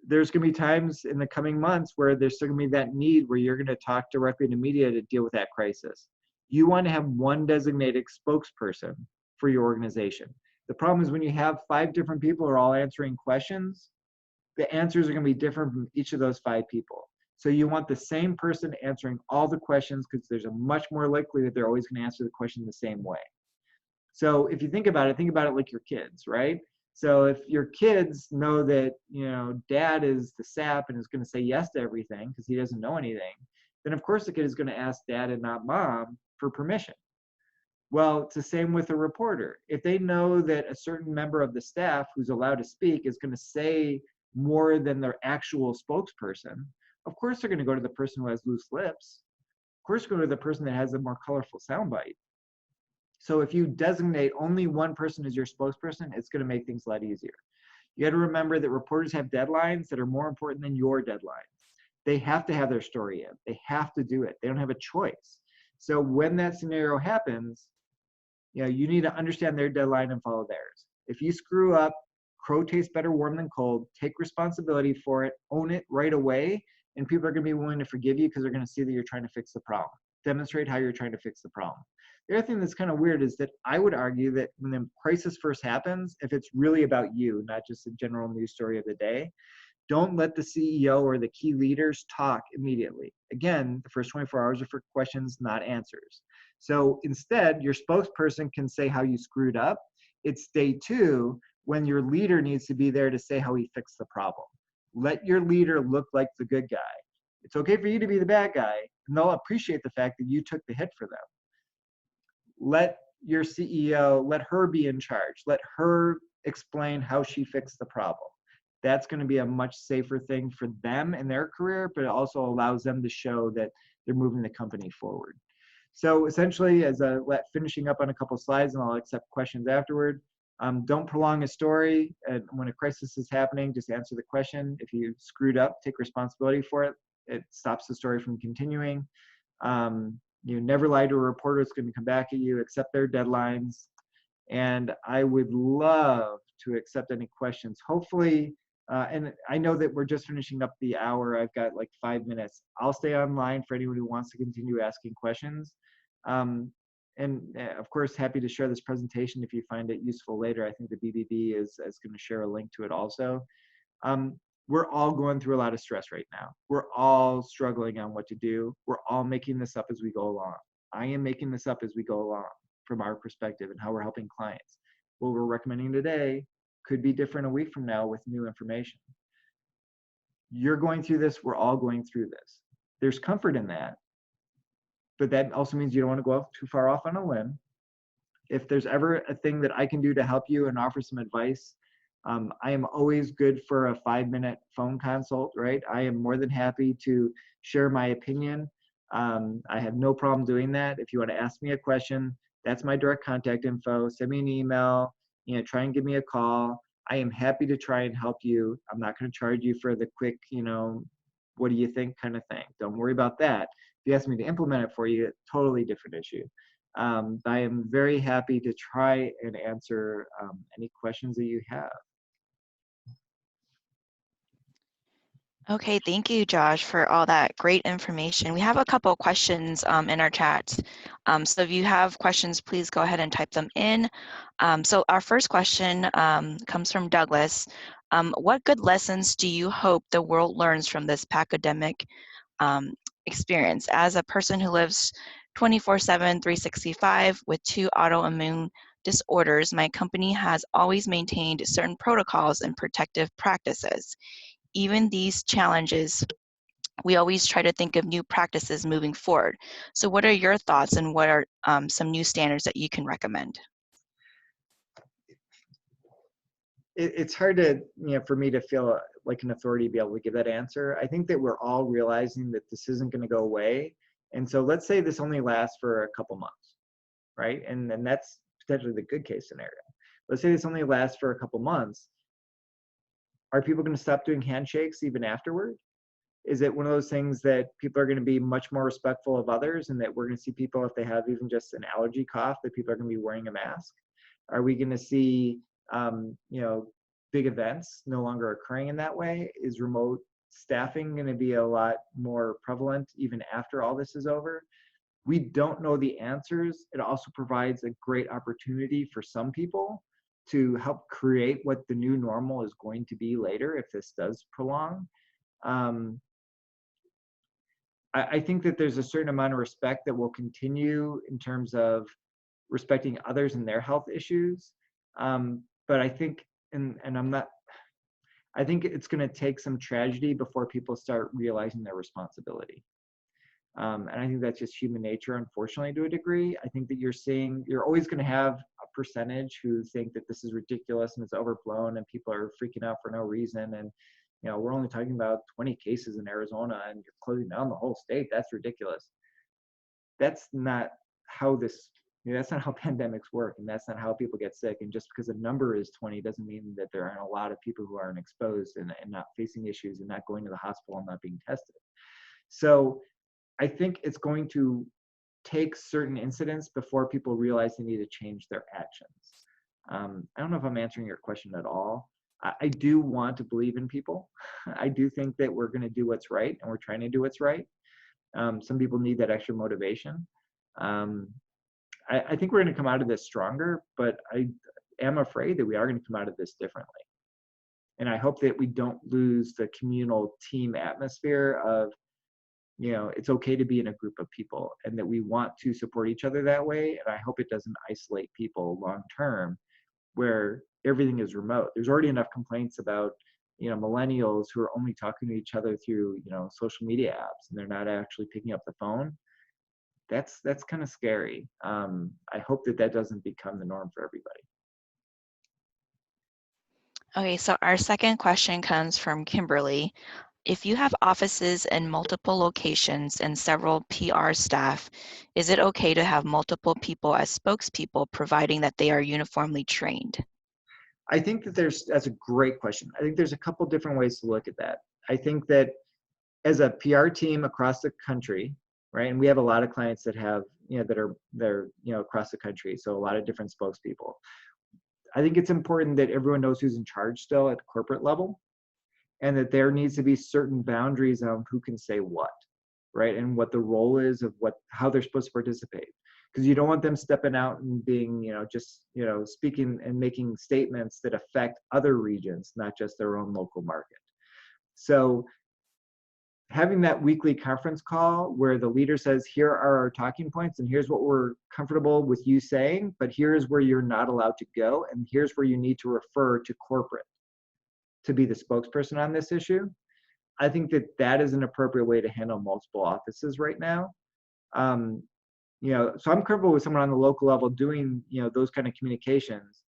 [SPEAKER 2] There's going to be times in the coming months where there's still going to be that need where you're going to talk directly to media to deal with that crisis. You want to have one designated spokesperson for your organization. The problem is when you have 5 different people who are all answering questions, the answers are going to be different from each of those 5 people. So you want the same person answering all the questions, because there's a much more likely that they're always going to answer the question the same way. So if you think about it like your kids, right? So if your kids know that, you know, dad is the sap and is going to say yes to everything because he doesn't know anything, then of course the kid is going to ask dad and not mom for permission. Well, it's the same with a reporter. If they know that a certain member of the staff who's allowed to speak is going to say more than their actual spokesperson, of course they're going to go to the person who has loose lips. Of course, go to the person that has a more colorful soundbite. So if you designate only one person as your spokesperson, it's going to make things a lot easier. You got to remember that reporters have deadlines that are more important than your deadlines. They have to have their story in. They have to do it. They don't have a choice. So when that scenario happens, you know, you need to understand their deadline and follow theirs. If you screw up, crow tastes better warm than cold, take responsibility for it, own it right away, and people are going to be willing to forgive you because they're going to see that you're trying to fix the problem. Demonstrate how you're trying to fix the problem. The other thing that's kind of weird is that I would argue that when the crisis first happens, if it's really about you, not just a general news story of the day, don't let the CEO or the key leaders talk immediately. Again, the first 24 hours are for questions, not answers. So instead, your spokesperson can say how you screwed up. It's day 2 when your leader needs to be there to say how he fixed the problem. Let your leader look like the good guy. It's okay for you to be the bad guy, and they'll appreciate the fact that you took the hit for them. Let your CEO, let her be in charge. Let her explain how she fixed the problem. That's going to be a much safer thing for them in their career, but it also allows them to show that they're moving the company forward. So essentially, as finishing up on a couple slides, and I'll accept questions afterward, Don't prolong a story. And when a crisis is happening, just answer the question. If you screwed up, take responsibility for it. It stops the story from continuing. You never lie to a reporter who's going to come back at you, accept their deadlines. And I would love to accept any questions. Hopefully, and I know that we're just finishing up the hour. I've got like 5 minutes. I'll stay online for anyone who wants to continue asking questions. Of course, happy to share this presentation if you find it useful later. I think the BBB is going to share a link to it also. We're all going through a lot of stress right now. We're all struggling on what to do. We're all making this up as we go along. I am making this up as we go along from our perspective and how we're helping clients. What we're recommending today could be different a week from now with new information. You're going through this. We're all going through this. There's comfort in that. But that also means you don't want to go too far off on a limb. If there's ever a thing that I can do to help you and offer some advice, I am always good for a 5-minute phone consult, right? I am more than happy to share my opinion. I have no problem doing that. If you want to ask me a question, that's my direct contact info. Send me an email, try and give me a call. I am happy to try and help you. I'm not going to charge you for the quick, what do you think kind of thing. Don't worry about that. If you ask me to implement it for you, totally different issue. I am very happy to try and answer any questions that you have.
[SPEAKER 1] Okay, thank you, Josh, for all that great information. We have a couple of questions in our chat. So if you have questions, please go ahead and type them in. So our first question comes from Douglas. What good lessons do you hope the world learns from this pandemic experience? As a person who lives 24/7, 365 with 2 autoimmune disorders, my company has always maintained certain protocols and protective practices. Even these challenges, we always try to think of new practices moving forward. So what are your thoughts and what are some new standards that you can recommend?
[SPEAKER 2] It's hard to, for me to feel like an authority to be able to give that answer. I think that we're all realizing that this isn't going to go away. And so let's say this only lasts for a couple months, right? And that's potentially the good case scenario. Let's say this only lasts for a couple months. Are people going to stop doing handshakes even afterward? Is it one of those things that people are going to be much more respectful of others and that we're going to see people, if they have even just an allergy cough, that people are going to be wearing a mask? Are we going to see, big events no longer occurring in that way? Is remote staffing going to be a lot more prevalent even after all this is over? We don't know the answers. It also provides a great opportunity for some people to help create what the new normal is going to be later if this does prolong. I think that there's a certain amount of respect that will continue in terms of respecting others and their health issues. But I think, I think it's going to take some tragedy before people start realizing their responsibility. And I think that's just human nature, unfortunately, to a degree. I think that you're always going to have a percentage who think that this is ridiculous and it's overblown and people are freaking out for no reason. And, we're only talking about 20 cases in Arizona and you're closing down the whole state. That's ridiculous. That's not how that's not how pandemics work. And that's not how people get sick. And just because a number is 20 doesn't mean that there aren't a lot of people who aren't exposed and not facing issues and not going to the hospital and not being tested. So I think it's going to take certain incidents before people realize they need to change their actions. I don't know if I'm answering your question at all. I do want to believe in people. I do think that we're going to do what's right and we're trying to do what's right. Some people need that extra motivation. I think we're going to come out of this stronger, but I am afraid that we are going to come out of this differently. And I hope that we don't lose the communal team atmosphere of, it's okay to be in a group of people and that we want to support each other that way. And I hope it doesn't isolate people long term where everything is remote. There's already enough complaints about, millennials who are only talking to each other through, social media apps and they're not actually picking up the phone. That's kind of scary. I hope that doesn't become the norm for everybody.
[SPEAKER 1] Okay, so our second question comes from Kimberly. If you have offices in multiple locations and several PR staff, is it okay to have multiple people as spokespeople, providing that they are uniformly trained?
[SPEAKER 2] I think that that's a great question. I think there's a couple different ways to look at that. I think that as a PR team across the country, right, and we have a lot of clients that have, they're across the country, so a lot of different spokespeople. I think it's important that everyone knows who's in charge still at the corporate level, and that there needs to be certain boundaries on who can say what, right, and what the role is of how they're supposed to participate. Because you don't want them stepping out and being, speaking and making statements that affect other regions, not just their own local market. So having that weekly conference call where the leader says, here are our talking points and here's what we're comfortable with you saying, but here's where you're not allowed to go, and here's where you need to refer to corporate to be the spokesperson on this issue. I think that is an appropriate way to handle multiple offices right now. So I'm comfortable with someone on the local level doing, those kind of communications,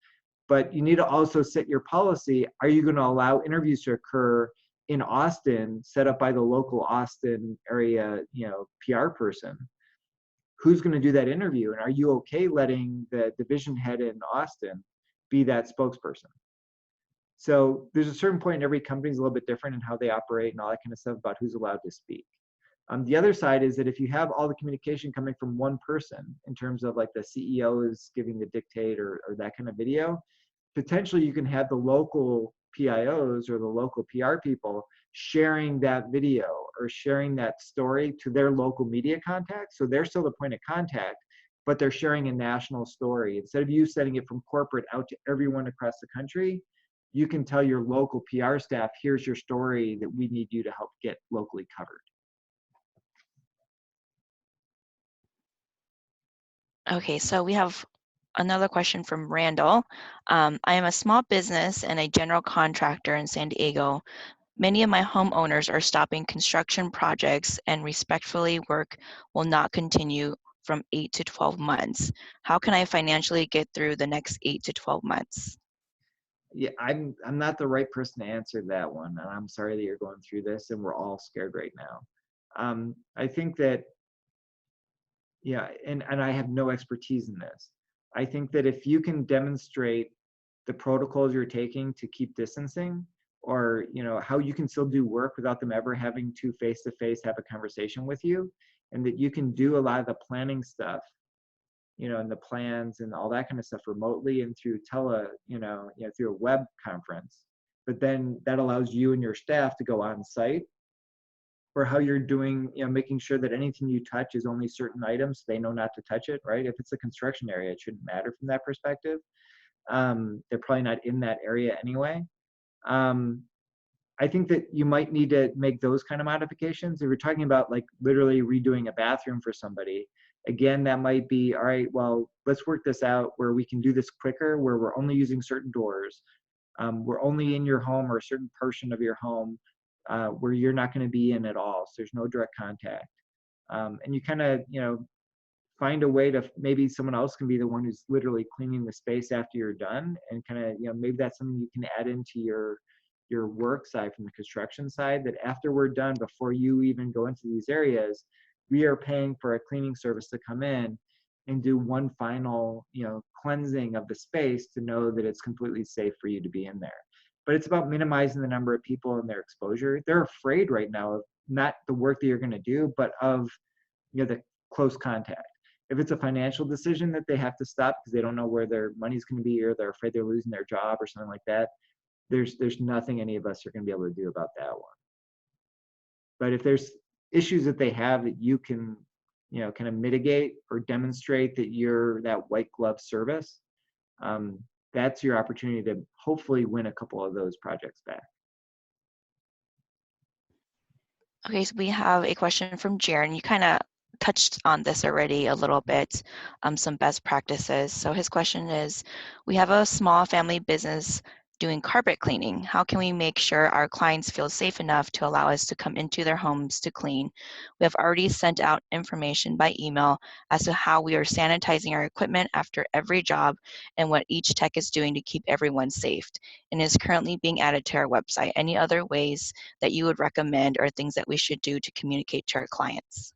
[SPEAKER 2] but you need to also set your policy. Are you going to allow interviews to occur in Austin, set up by the local Austin area, PR person? Who's going to do that interview? And are you okay letting the division head in Austin be that spokesperson? So there's a certain point, every company's a little bit different in how they operate and all that kind of stuff about who's allowed to speak. The other side is that if you have all the communication coming from one person, in terms of like the CEO is giving the dictate or that kind of video, potentially you can have the local PIOs or the local PR people sharing that video or sharing that story to their local media contacts. So they're still the point of contact, but they're sharing a national story. Instead of you sending it from corporate out to everyone across the country, you can tell your local PR staff, here's your story that we need you to help get locally covered.
[SPEAKER 1] Okay, so we have another question from Randall. I am a small business and a general contractor in San Diego. Many of my homeowners are stopping construction projects, and respectfully, work will not continue from 8 to 12 months. How can I financially get through the next 8 to 12 months?
[SPEAKER 2] Yeah, I'm not the right person to answer that one, and I'm sorry that you're going through this, and we're all scared right now. I think that, yeah, and I have no expertise in this. I think that if you can demonstrate the protocols you're taking to keep distancing, or how you can still do work without them ever having to face-to-face have a conversation with you, and that you can do a lot of the planning stuff, and the plans and all that kind of stuff remotely and through through a web conference, but then that allows you and your staff to go on site, or how you're doing, making sure that anything you touch is only certain items, they know not to touch it, right? If it's a construction area, it shouldn't matter from that perspective. They're probably not in that area anyway. I think that you might need to make those kind of modifications. If you're talking about like literally redoing a bathroom for somebody, again, that might be, all right, well, let's work this out where we can do this quicker, where we're only using certain doors. We're only in your home or a certain portion of your home where you're not going to be in at all. So there's no direct contact. And you kind of, find a way to, maybe someone else can be the one who's literally cleaning the space after you're done, and kind of, maybe that's something you can add into your work side from the construction side, that after we're done, before you even go into these areas, we are paying for a cleaning service to come in and do one final, cleansing of the space to know that it's completely safe for you to be in there. But it's about minimizing the number of people and their exposure. They're afraid right now of not the work that you're going to do, but of, the close contact. If it's a financial decision that they have to stop because they don't know where their money's going to be, or they're afraid they're losing their job or something like that, there's nothing any of us are going to be able to do about that one. But if there's issues that they have that you can, kind of mitigate or demonstrate that you're that white glove service, that's your opportunity to hopefully win a couple of those projects back.
[SPEAKER 1] Okay, so we have a question from Jaron. You kind of touched on this already a little bit, some best practices. So his question is, we have a small family business doing carpet cleaning. How can we make sure our clients feel safe enough to allow us to come into their homes to clean? We have already sent out information by email as to how we are sanitizing our equipment after every job and what each tech is doing to keep everyone safe, and is currently being added to our website. Any other ways that you would recommend or things that we should do to communicate to our clients?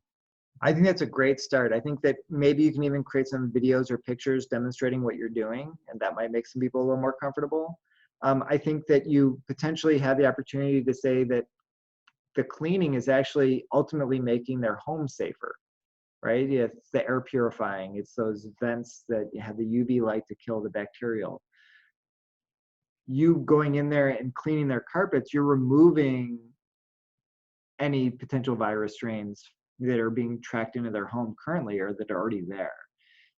[SPEAKER 2] I think that's a great start. I think that maybe you can even create some videos or pictures demonstrating what you're doing, and that might make some people a little more comfortable. I think that you potentially have the opportunity to say that the cleaning is actually ultimately making their home safer, right? It's the air purifying, it's those vents that have the UV light to kill the bacterial. You going in there and cleaning their carpets, you're removing any potential virus strains that are being tracked into their home currently or that are already there.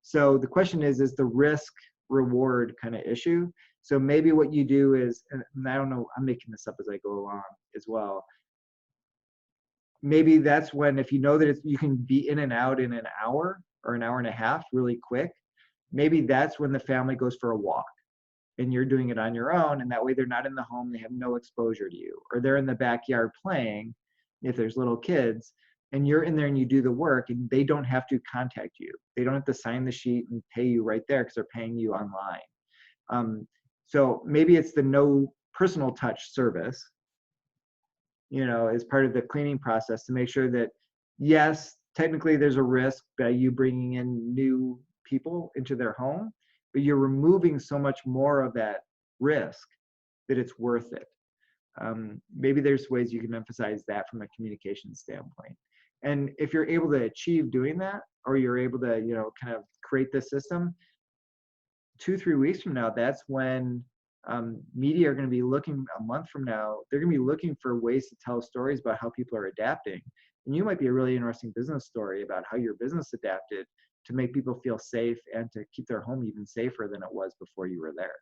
[SPEAKER 2] So the question is the risk reward kind of issue. So maybe what you do is, and I don't know, I'm making this up as I go along as well. Maybe that's when, if you know that you can be in and out in an hour or an hour and a half really quick, maybe that's when the family goes for a walk and you're doing it on your own, and that way they're not in the home, they have no exposure to you, or they're in the backyard playing if there's little kids, and you're in there and you do the work and they don't have to contact you, they don't have to sign the sheet and pay you right there because they're paying you online. So maybe it's the no personal touch service, you know, as part of the cleaning process to make sure that, yes, technically there's a risk by you bringing in new people into their home, but you're removing so much more of that risk that it's worth it. Maybe there's ways you can emphasize that from a communication standpoint. And if you're able to achieve doing that, or you're able to, you know, kind of create this system, 2-3 weeks from now, that's when media are going to be looking, a month from now, they're going to be looking for ways to tell stories about how people are adapting. And you might be a really interesting business story about how your business adapted to make people feel safe and to keep their home even safer than it was before you were there.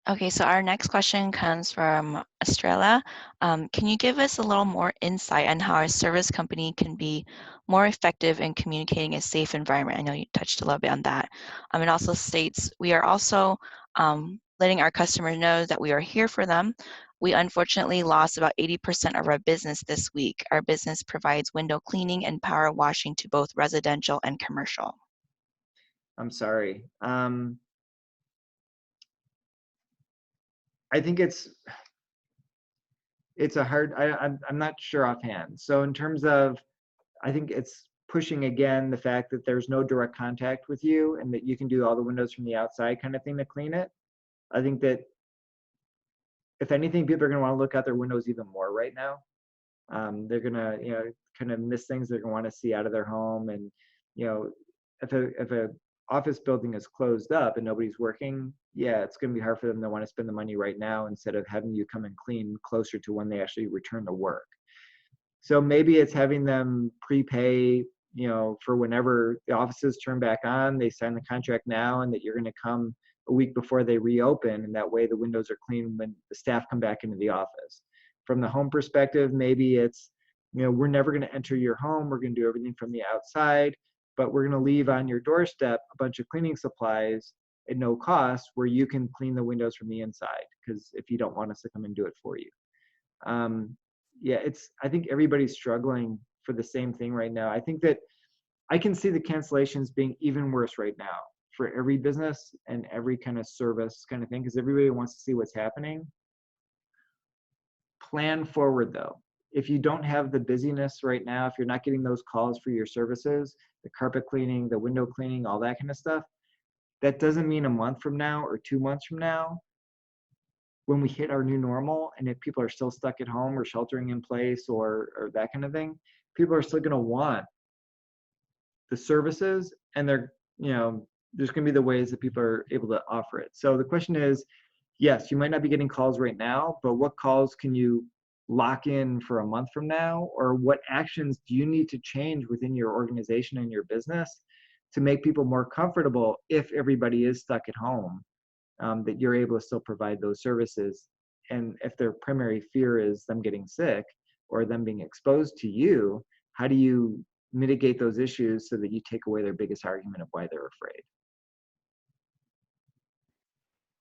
[SPEAKER 1] Okay, so our next question comes from Australia. Can you give us a little more insight on how a service company can be more effective in communicating a safe environment? I know you touched a little bit on that. It also states, we are also letting our customers know that we are here for them. We unfortunately lost about 80% of our business this week. Our business provides window cleaning and power washing to both residential and commercial.
[SPEAKER 2] I'm sorry. I think it's a hard, I'm not sure offhand. So in terms of, I think it's pushing again the fact that there's no direct contact with you and that you can do all the windows from the outside kind of thing to clean it. I think that if anything, people are going to want to look out their windows even more right now. They're going to, you know, kind of miss things they're going to want to see out of their home. And, you know, if a office building is closed up and nobody's working, yeah, it's going to be hard for them to want to spend the money right now instead of having you come and clean closer to when they actually return to work. So maybe it's having them prepay, you know, for whenever the offices turn back on, they sign the contract now, and that you're going to come a week before they reopen, and that way the windows are clean when the staff come back into the office. From the home perspective, maybe it's, you know, we're never going to enter your home, we're going to do everything from the outside, but we're going to leave on your doorstep a bunch of cleaning supplies at no cost where you can clean the windows from the inside, because if you don't want us to come and do it for you. Yeah, I think everybody's struggling for the same thing right now. I think that I can see the cancellations being even worse right now for every business and every kind of service kind of thing, because everybody wants to see what's happening. Plan forward though. If you don't have the busyness right now, if you're not getting those calls for your services, the carpet cleaning, the window cleaning, all that kind of stuff, that doesn't mean a month from now or 2 months from now, when we hit our new normal, and if people are still stuck at home or sheltering in place or that kind of thing, people are still going to want the services, and they're, you know, there's going to be the ways that people are able to offer it. So the question is, yes, you might not be getting calls right now, but what calls can you lock in for a month from now? Or what actions do you need to change within your organization and your business to make people more comfortable if everybody is stuck at home? That you're able to still provide those services. And if their primary fear is them getting sick or them being exposed to you, how do you mitigate those issues so that you take away their biggest argument of why they're afraid?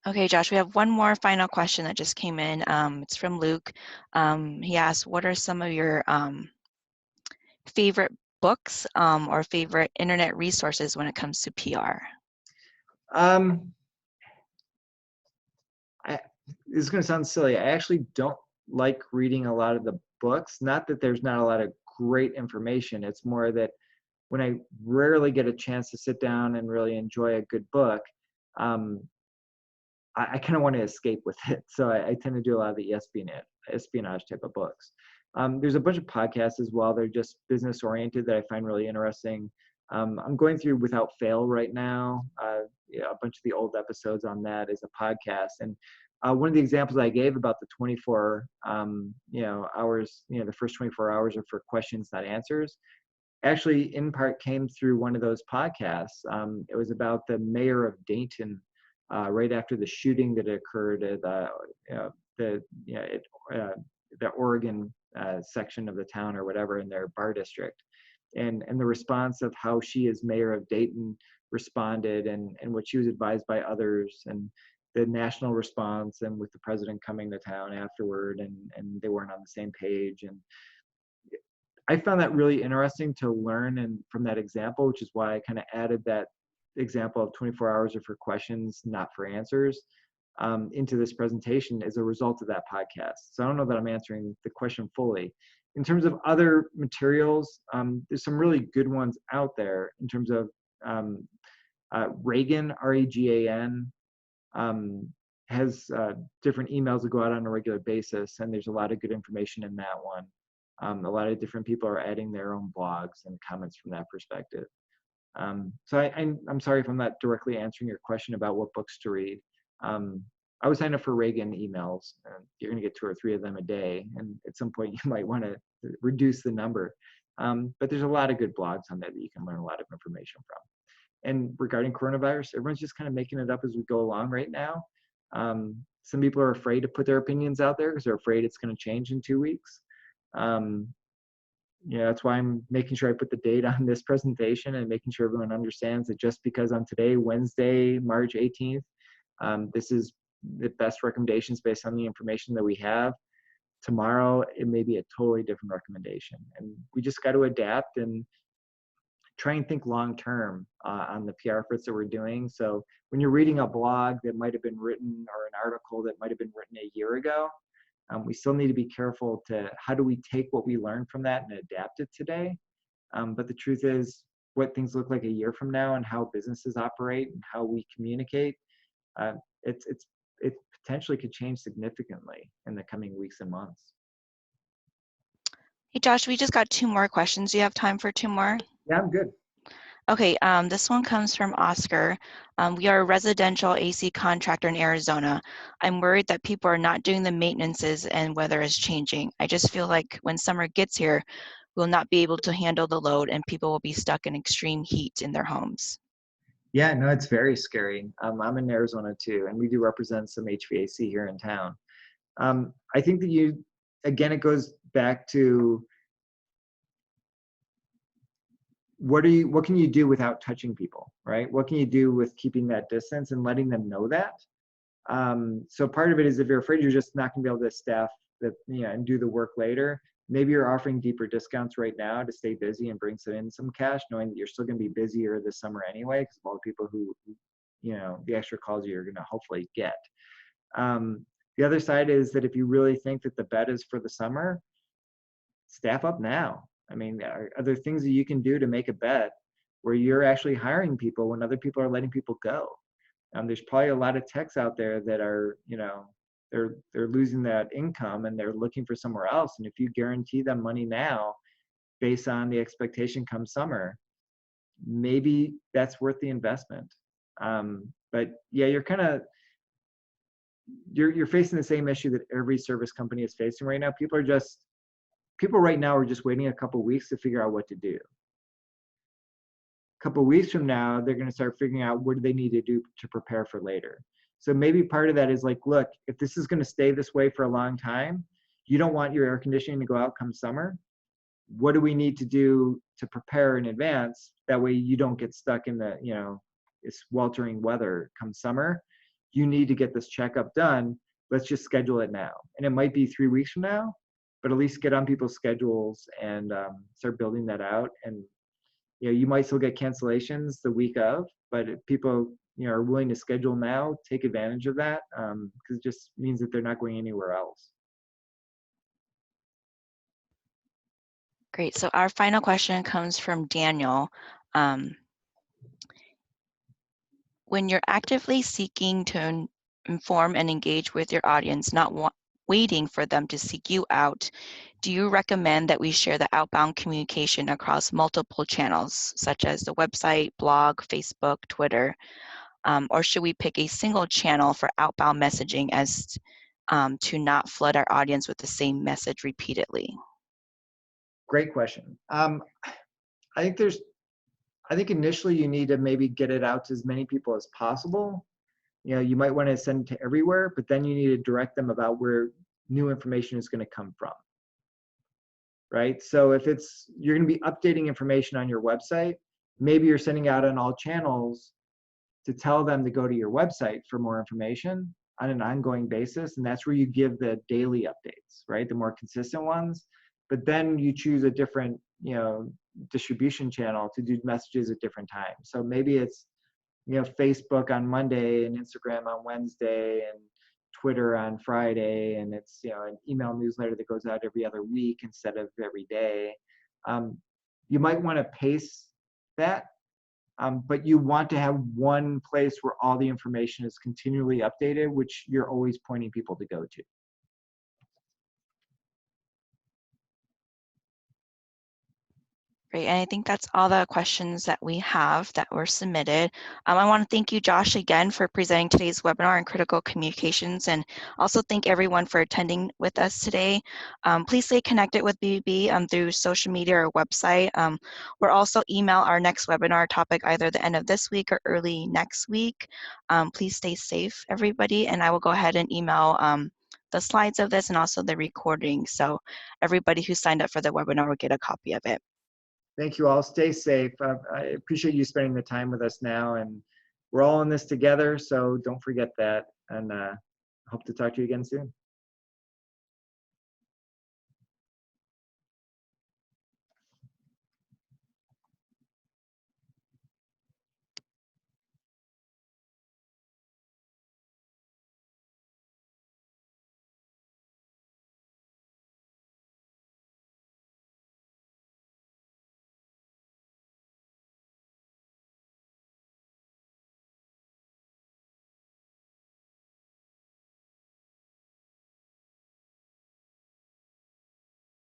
[SPEAKER 1] Okay, Josh, we have one more final question that just came in. It's from Luke. He asked, what are some of your favorite books or favorite internet resources when it comes to PR?
[SPEAKER 2] This is going to sound silly. I actually don't like reading a lot of the books. Not that there's not a lot of great information. It's more that when I rarely get a chance to sit down and really enjoy a good book, I kind of want to escape with it. So I tend to do a lot of the espionage type of books. There's a bunch of podcasts as well. They're just business oriented that I find really interesting. I'm going through Without Fail right now. Yeah, a bunch of the old episodes on that is a podcast. And one of the examples I gave about the 24 hours, the first 24 hours are for questions, not answers, actually in part came through one of those podcasts. It was about the mayor of Dayton right after the shooting that occurred at the Oregon section of the town or whatever in their bar district, and the response of how she as mayor of Dayton responded, and what she was advised by others, and the national response, and with the president coming to town afterward, and they weren't on the same page. And I found that really interesting to learn and from that example, which is why I kind of added that example of 24 hours are for questions, not for answers, into this presentation as a result of that podcast. So I don't know that I'm answering the question fully. In terms of other materials, there's some really good ones out there in terms of Reagan, R-E-G-A-N, has different emails that go out on a regular basis, and there's a lot of good information in that one. A lot of different people are adding their own blogs and comments from that perspective. So I'm sorry if I'm not directly answering your question about what books to read. I would sign up for Reagan emails. You're going to get 2 or 3 of them a day, and at some point you might want to reduce the number. But there's a lot of good blogs on there that you can learn a lot of information from. And regarding coronavirus, everyone's just kind of making it up as we go along right now. Some people are afraid to put their opinions out there because they're afraid it's going to change in 2 weeks. That's why I'm making sure I put the date on this presentation and making sure everyone understands that just because on today, Wednesday, March 18th, this is the best recommendations based on the information that we have. Tomorrow, it may be a totally different recommendation. And we just got to adapt and try and think long-term on the PR efforts that we're doing. So when you're reading a blog that might have been written or an article that might have been written a year ago, we still need to be careful to how do we take what we learned from that and adapt it today. But the truth is, what things look like a year from now and how businesses operate and how we communicate, it potentially could change significantly in the coming weeks and months.
[SPEAKER 1] Hey, Josh, we just got 2 more questions. Do you have time for 2 more?
[SPEAKER 2] Yeah, I'm good.
[SPEAKER 1] Okay, this one comes from Oscar. We are a residential AC contractor in Arizona. I'm worried that people are not doing the maintenances and weather is changing. I just feel like when summer gets here, we'll not be able to handle the load and people will be stuck in extreme heat in their homes.
[SPEAKER 2] Yeah, no, it's very scary. I'm in Arizona too, and we do represent some HVAC here in town. I think that again, it goes back to what can you do without touching people, right? What can you do with keeping that distance and letting them know that? So part of it is if you're afraid you're just not gonna be able to staff that, and do the work later, maybe you're offering deeper discounts right now to stay busy and bring some cash, knowing that you're still gonna be busier this summer anyway, because of all the people who, the extra calls you're gonna hopefully get. The other side is that if you really think that the bet is for the summer, staff up now. I mean, are there things that you can do to make a bet where you're actually hiring people when other people are letting people go? There's probably a lot of techs out there that are, they're losing that income and they're looking for somewhere else. And if you guarantee them money now, based on the expectation come summer, maybe that's worth the investment. But yeah, you're facing the same issue that every service company is facing right now. People right now are just waiting a couple of weeks to figure out what to do. A couple of weeks from now, they're going to start figuring out what do they need to do to prepare for later. So maybe part of that is like, look, if this is going to stay this way for a long time, you don't want your air conditioning to go out come summer. What do we need to do to prepare in advance? That way you don't get stuck in the, it's sweltering weather come summer. You need to get this checkup done. Let's just schedule it now. And it might be 3 weeks from now, but at least get on people's schedules and start building that out. And you might still get cancellations the week of, but if people are willing to schedule now, take advantage of that, because it just means that they're not going anywhere else.
[SPEAKER 1] Great. So our final question comes from Daniel. When you're actively seeking to inform and engage with your audience, not waiting for them to seek you out, do you recommend that we share the outbound communication across multiple channels, such as the website, blog, Facebook, Twitter? Or should we pick a single channel for outbound messaging as to not flood our audience with the same message repeatedly?
[SPEAKER 2] Great question. I think initially you need to maybe get it out to as many people as possible. You know, you might want to send it to everywhere, but then you need to direct them about where new information is going to come from. Right? So if you're going to be updating information on your website, maybe you're sending out on all channels to tell them to go to your website for more information on an ongoing basis. And that's where you give the daily updates, right? The more consistent ones. But then you choose a different, distribution channel to do messages at different times. So maybe it's, Facebook on Monday and Instagram on Wednesday and Twitter on Friday, and it's an email newsletter that goes out every other week instead of every day. You might want to pace that, but you want to have one place where all the information is continually updated, which you're always pointing people to go to.
[SPEAKER 1] Great, and I think that's all the questions that we have that were submitted. I want to thank you, Josh, again for presenting today's webinar on critical communications, and also thank everyone for attending with us today. Please stay connected with BBB through social media or website. We'll also email our next webinar topic either the end of this week or early next week. Please stay safe, everybody, and I will go ahead and email the slides of this and also the recording, so everybody who signed up for the webinar will get a copy of it.
[SPEAKER 2] Thank you all. Stay safe. I appreciate you spending the time with us now, and we're all in this together, so don't forget that, and hope to talk to you again soon.